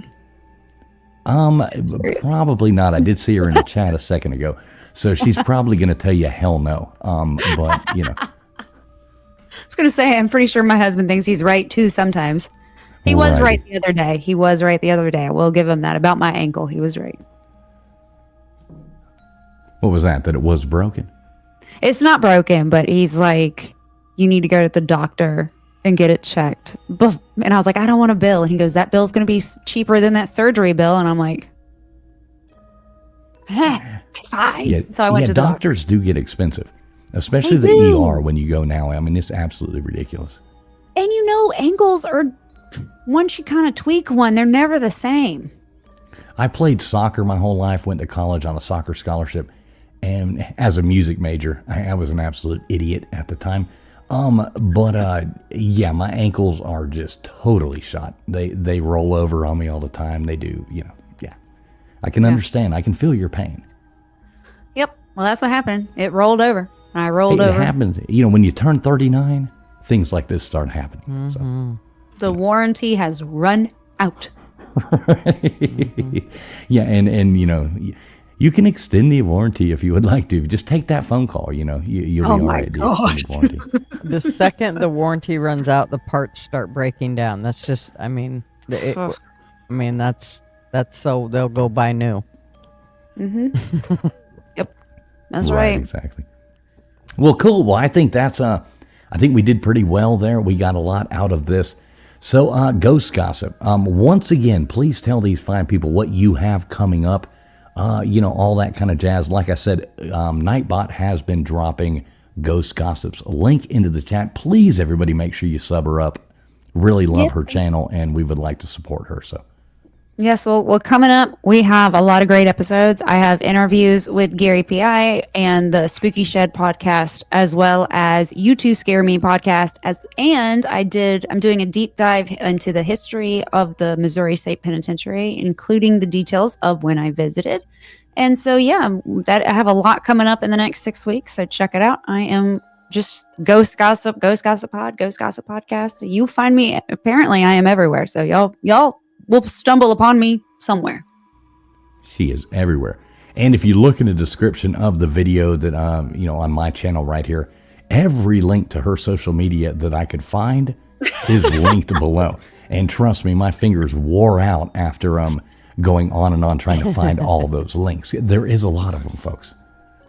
Probably not. I did see her in the chat a second ago. So she's probably going to tell you hell no. But, I was going to say, I'm pretty sure my husband thinks he's right too sometimes. He was right the other day. I will give him that. About my ankle, he was right. What was that? That it was broken? It's not broken, but he's like, you need to go to the doctor and get it checked. And I was like, I don't want a bill. And he goes, that bill's going to be cheaper than that surgery bill. And I'm like, fine. Yeah, So I went to the doctor. doctors do get expensive, especially They the do. ER when you go now. I mean, it's absolutely ridiculous. And ankles are, once you kind of tweak one, they're never the same. I played soccer my whole life, went to college on a soccer scholarship, and as a music major, I was an absolute idiot at the time. Yeah, my ankles are just totally shot. They roll over on me all the time. They do, yeah. I can understand. I can feel your pain. Yep. Well, that's what happened. It rolled over. I rolled It over. happens. When you turn 39, things like this start happening. So. The warranty has run out. Yeah, and you can extend the warranty if you would like to. Just take that phone call. You'll be all right. The extended warranty. The second the warranty runs out, the parts start breaking down. That's just, that's so they'll go buy new. Mm-hmm. Yep, that's right. Exactly. Well, cool. Well, I think I think we did pretty well there. We got a lot out of this. So, Ghost Gossip. Once again, please tell these fine people what you have coming up. All that kind of jazz. Like I said, Nightbot has been dropping Ghost Gossip's link into the chat. Please, everybody, make sure you sub her up. Really love her channel, and we would like to support her. So. Yes, well, coming up, we have a lot of great episodes. I have interviews with Gary P.I. and the Spooky Shed podcast, as well as You Two Scare Me podcast. I'm doing a deep dive into the history of the Missouri State Penitentiary, including the details of when I visited. And so, I have a lot coming up in the next 6 weeks. So check it out. I am just Ghost Gossip podcast. You find me. Apparently, I am everywhere. So y'all will stumble upon me somewhere. She is everywhere. And if you look in the description of the video that, on my channel right here, every link to her social media that I could find is linked below. And trust me, my fingers wore out after going on and on trying to find all those links. There is a lot of them, folks.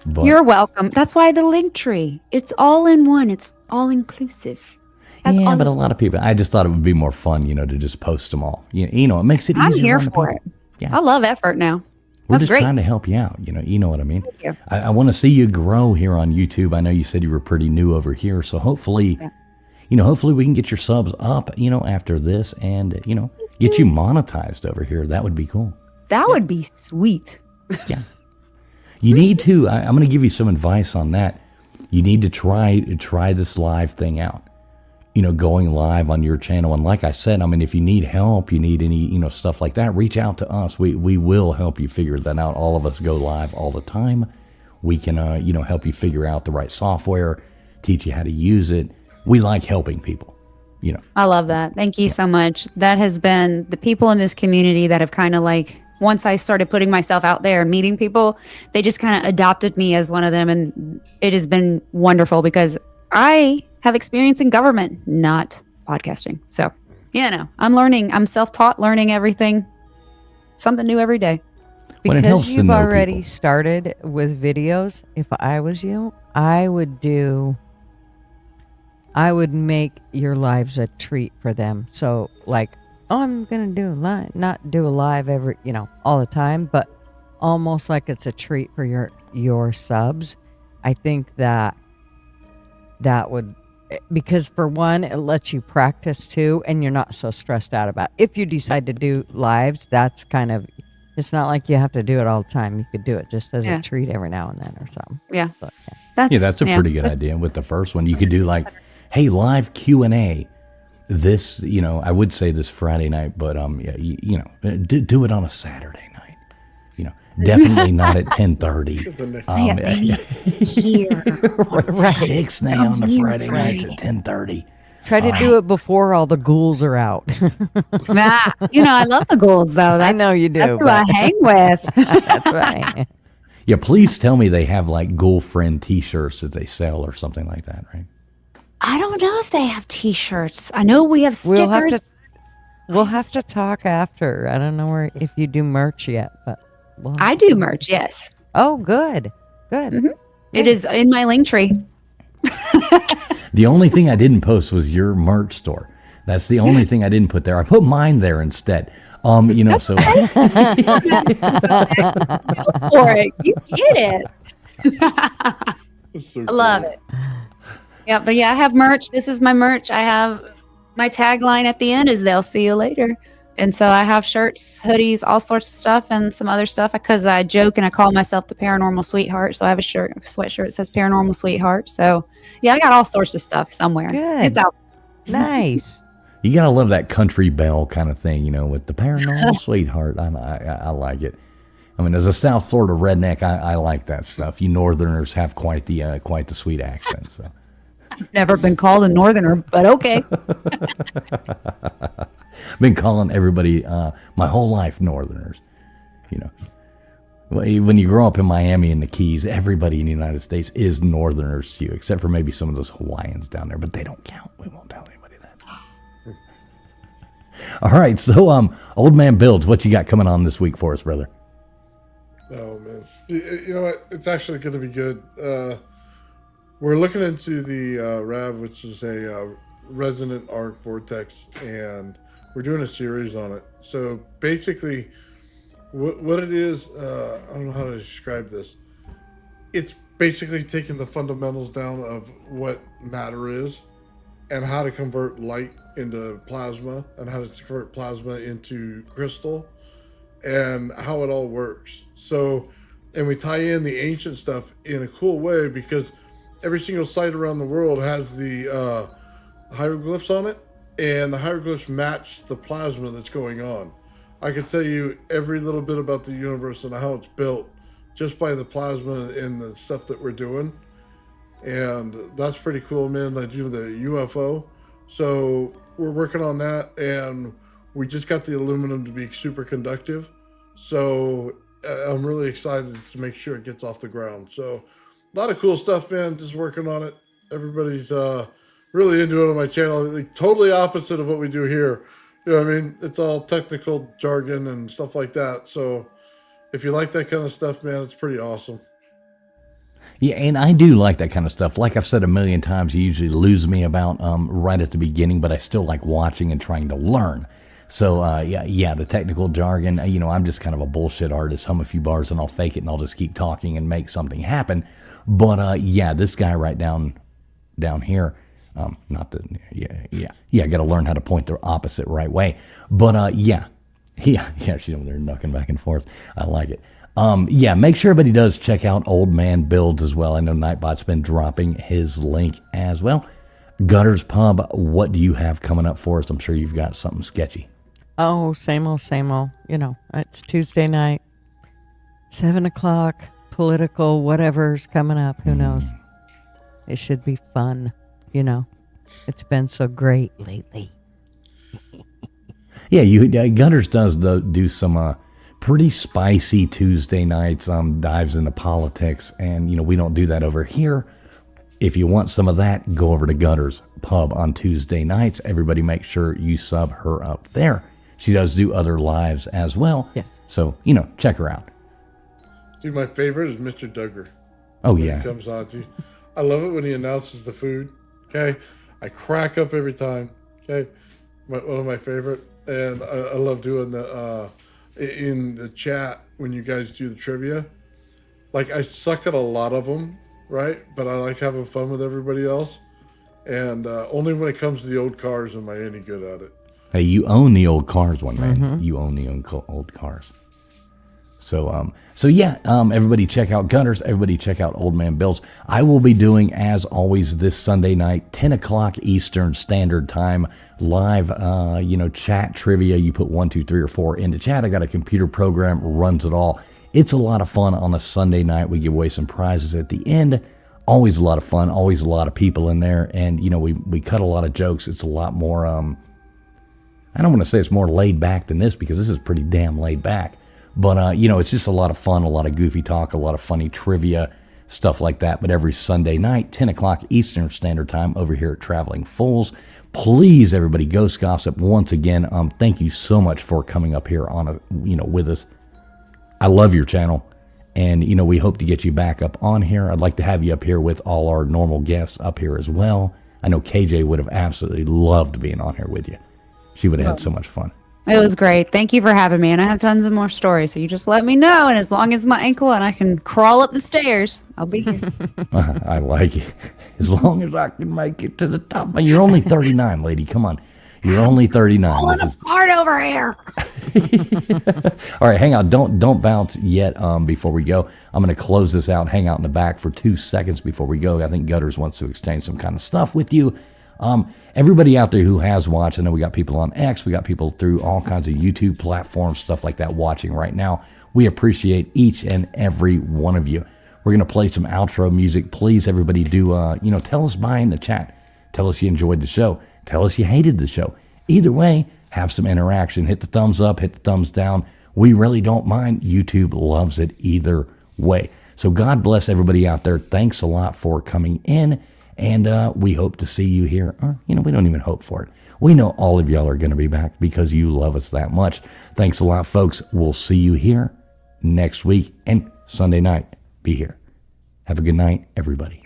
But you're welcome. That's why the link tree. It's all in one. It's all inclusive. But a lot of people, I just thought it would be more fun, to just post them all. It makes it easier. I'm here for it. Yeah. I love effort now. We're That's just great. trying to help you out. You know what I mean? Thank you. I want to see you grow here on YouTube. I know you said you were pretty new over here. So hopefully, hopefully we can get your subs up, after this and, get you monetized over here. That would be cool. That would be sweet. Yeah. You need to, I'm going to give you some advice on that. You need to try this live thing out. Going live on your channel. And like I said, if you need help, you need any, stuff like that, reach out to us. We will help you figure that out. All of us go live all the time. We can, help you figure out the right software, teach you how to use it. We like helping people, I love that. Thank you so much. That has been the people in this community that have kind of once I started putting myself out there and meeting people, they just kind of adopted me as one of them. And it has been wonderful because I have experience in government, not podcasting. So, I'm learning. I'm self-taught, learning everything, something new every day. Because you've already started with videos, if I was you, I would make your lives a treat for them. So I'm going to do a live, not do a live every, all the time, but almost like it's a treat for your subs. I think that would, because for one, it lets you practice too, and you're not so stressed out about it. If you decide to do lives, that's kind of, it's not like you have to do it all the time. You could do it just as a treat every now and then or something. Yeah. But, that's a pretty good idea with the first one. You could do hey, live Q&A. This, I would say this Friday night, but do it on a Saturday night. Definitely not at 10:30. Here. Right. Ixnay on the Friday nights at 10:30. Try to do it before all the ghouls are out. I love the ghouls though. I know you do. That's who I hang with. That's right. Yeah, please tell me they have ghoul friend T-shirts that they sell or something like that, right? I don't know if they have T-shirts. I know we have stickers. We'll have to talk after. I don't know if you do merch yet, but I do merch. Yes. Oh, good. Mm-hmm. It is in my link tree. The only thing I didn't post was your merch store. That's the only thing I didn't put there. I put mine there instead. So Go for it. You get it. So I love it. Yeah, but I have merch. This is my merch. I have my tagline at the end is "They'll see you later." And so I have shirts, hoodies, all sorts of stuff, and some other stuff because I joke and I call myself the Paranormal Sweetheart. So I have a sweatshirt that says Paranormal Sweetheart. So yeah, I got all sorts of stuff somewhere. Good. It's out. Nice. You gotta love that country belle kind of thing, with the Paranormal Sweetheart. I like it. I mean, as a South Florida redneck, I like that stuff. You Northerners have quite the sweet accent. So. Never been called a Northerner, but okay. Been calling everybody my whole life Northerners. When you grow up in Miami and the Keys, everybody in the United States is Northerners to you, except for maybe some of those Hawaiians down there, but they don't count. We won't tell anybody that. All right, so Old Man Builds, what you got coming on this week for us, brother? Oh man, you know what? It's actually going to be good. We're looking into the RAV, which is a resonant arc vortex, and we're doing a series on it. So basically, what it is, I don't know how to describe this. It's basically taking the fundamentals down of what matter is, and how to convert light into plasma, and how to convert plasma into crystal, and how it all works. So, and we tie in the ancient stuff in a cool way because every single site around the world has the hieroglyphs on it, and the hieroglyphs match the plasma that's going on. I could tell you every little bit about the universe and how it's built just by the plasma and the stuff that we're doing. And that's pretty cool, man. I do the UFO. So we're working on that, and we just got the aluminum to be super conductive. So I'm really excited to make sure it gets off the ground. So a lot of cool stuff, man. Just working on it. Everybody's really into it on my channel. Like, totally opposite of what we do here. You know what I mean? It's all technical jargon and stuff like that. So if you like that kind of stuff, man, it's pretty awesome. Yeah, and I do like that kind of stuff. Like I've said a million times, you usually lose me about right at the beginning, but I still like watching and trying to learn. So, yeah, the technical jargon, I'm just kind of a bullshit artist. Hum a few bars and I'll fake it and I'll just keep talking and make something happen. But, yeah, this guy right down here, not the, I got to learn how to point the opposite right way. But, yeah, she's over there knocking back and forth. I like it. Yeah, make sure everybody does check out Old Man Builds as well. I know Nightbot's been dropping his link as well. Gutters Pub, what do you have coming up for us? I'm sure you've got something sketchy. Oh, same old. It's Tuesday night, 7:00, political, whatever's coming up. Who knows? It should be fun. It's been so great lately. Yeah, Gutters does do some pretty spicy Tuesday nights, dives into politics, and we don't do that over here. If you want some of that, go over to Gutters Pub on Tuesday nights. Everybody make sure you sub her up there. She does do other lives as well. Yes. So, check her out. Dude, my favorite is Mr. Duggar. Oh, yeah. He comes on to. I love it when he announces the food. Okay. I crack up every time. Okay. One of my favorite. And I love doing the, in the chat when you guys do the trivia. Like, I suck at a lot of them, right? But I like having fun with everybody else. And only when it comes to the old cars am I any good at it. Hey, you own the old cars one, man. Mm-hmm. You own the old cars. So, everybody check out Gutters. Everybody check out Old Man Builds. I will be doing, as always, this Sunday night, 10 o'clock Eastern Standard Time, live, chat trivia. You put 1, 2, 3, or 4 into chat. I got a computer program, runs it all. It's a lot of fun on a Sunday night. We give away some prizes at the end. Always a lot of fun. Always a lot of people in there. And, we cut a lot of jokes. It's a lot more, I don't want to say it's more laid back than this because this is pretty damn laid back. But, it's just a lot of fun, a lot of goofy talk, a lot of funny trivia, stuff like that. But every Sunday night, 10 o'clock Eastern Standard Time over here at Traveling Fools. Please, everybody, Ghost Gossip, once again, thank you so much for coming up here on with us. I love your channel. And, we hope to get you back up on here. I'd like to have you up here with all our normal guests up here as well. I know KJ would have absolutely loved being on here with you. She would have had so much fun. It was great. Thank you for having me. And I have tons of more stories. So you just let me know. And as long as my ankle and I can crawl up the stairs, I'll be here. I like it. As long as I can make it to the top. You're only 39, lady. Come on. You're only 39. This is hard over here. all right. Hang out. Don't bounce yet. Before we go, I'm going to close this out. Hang out in the back for 2 seconds before we go. I think Gutters wants to exchange some kind of stuff with you. Everybody out there who has watched, I know we got people on X, we got people through all kinds of YouTube platforms, stuff like that watching right now. We appreciate each and every one of you. We're going to play some outro music. Please, everybody, do, tell us bye in the chat. Tell us you enjoyed the show. Tell us you hated the show. Either way, have some interaction. Hit the thumbs up, hit the thumbs down. We really don't mind. YouTube loves it either way. So God bless everybody out there. Thanks a lot for coming in. And we hope to see you here. Or, we don't even hope for it. We know all of y'all are going to be back because you love us that much. Thanks a lot, folks. We'll see you here next week and Sunday night. Be here. Have a good night, everybody.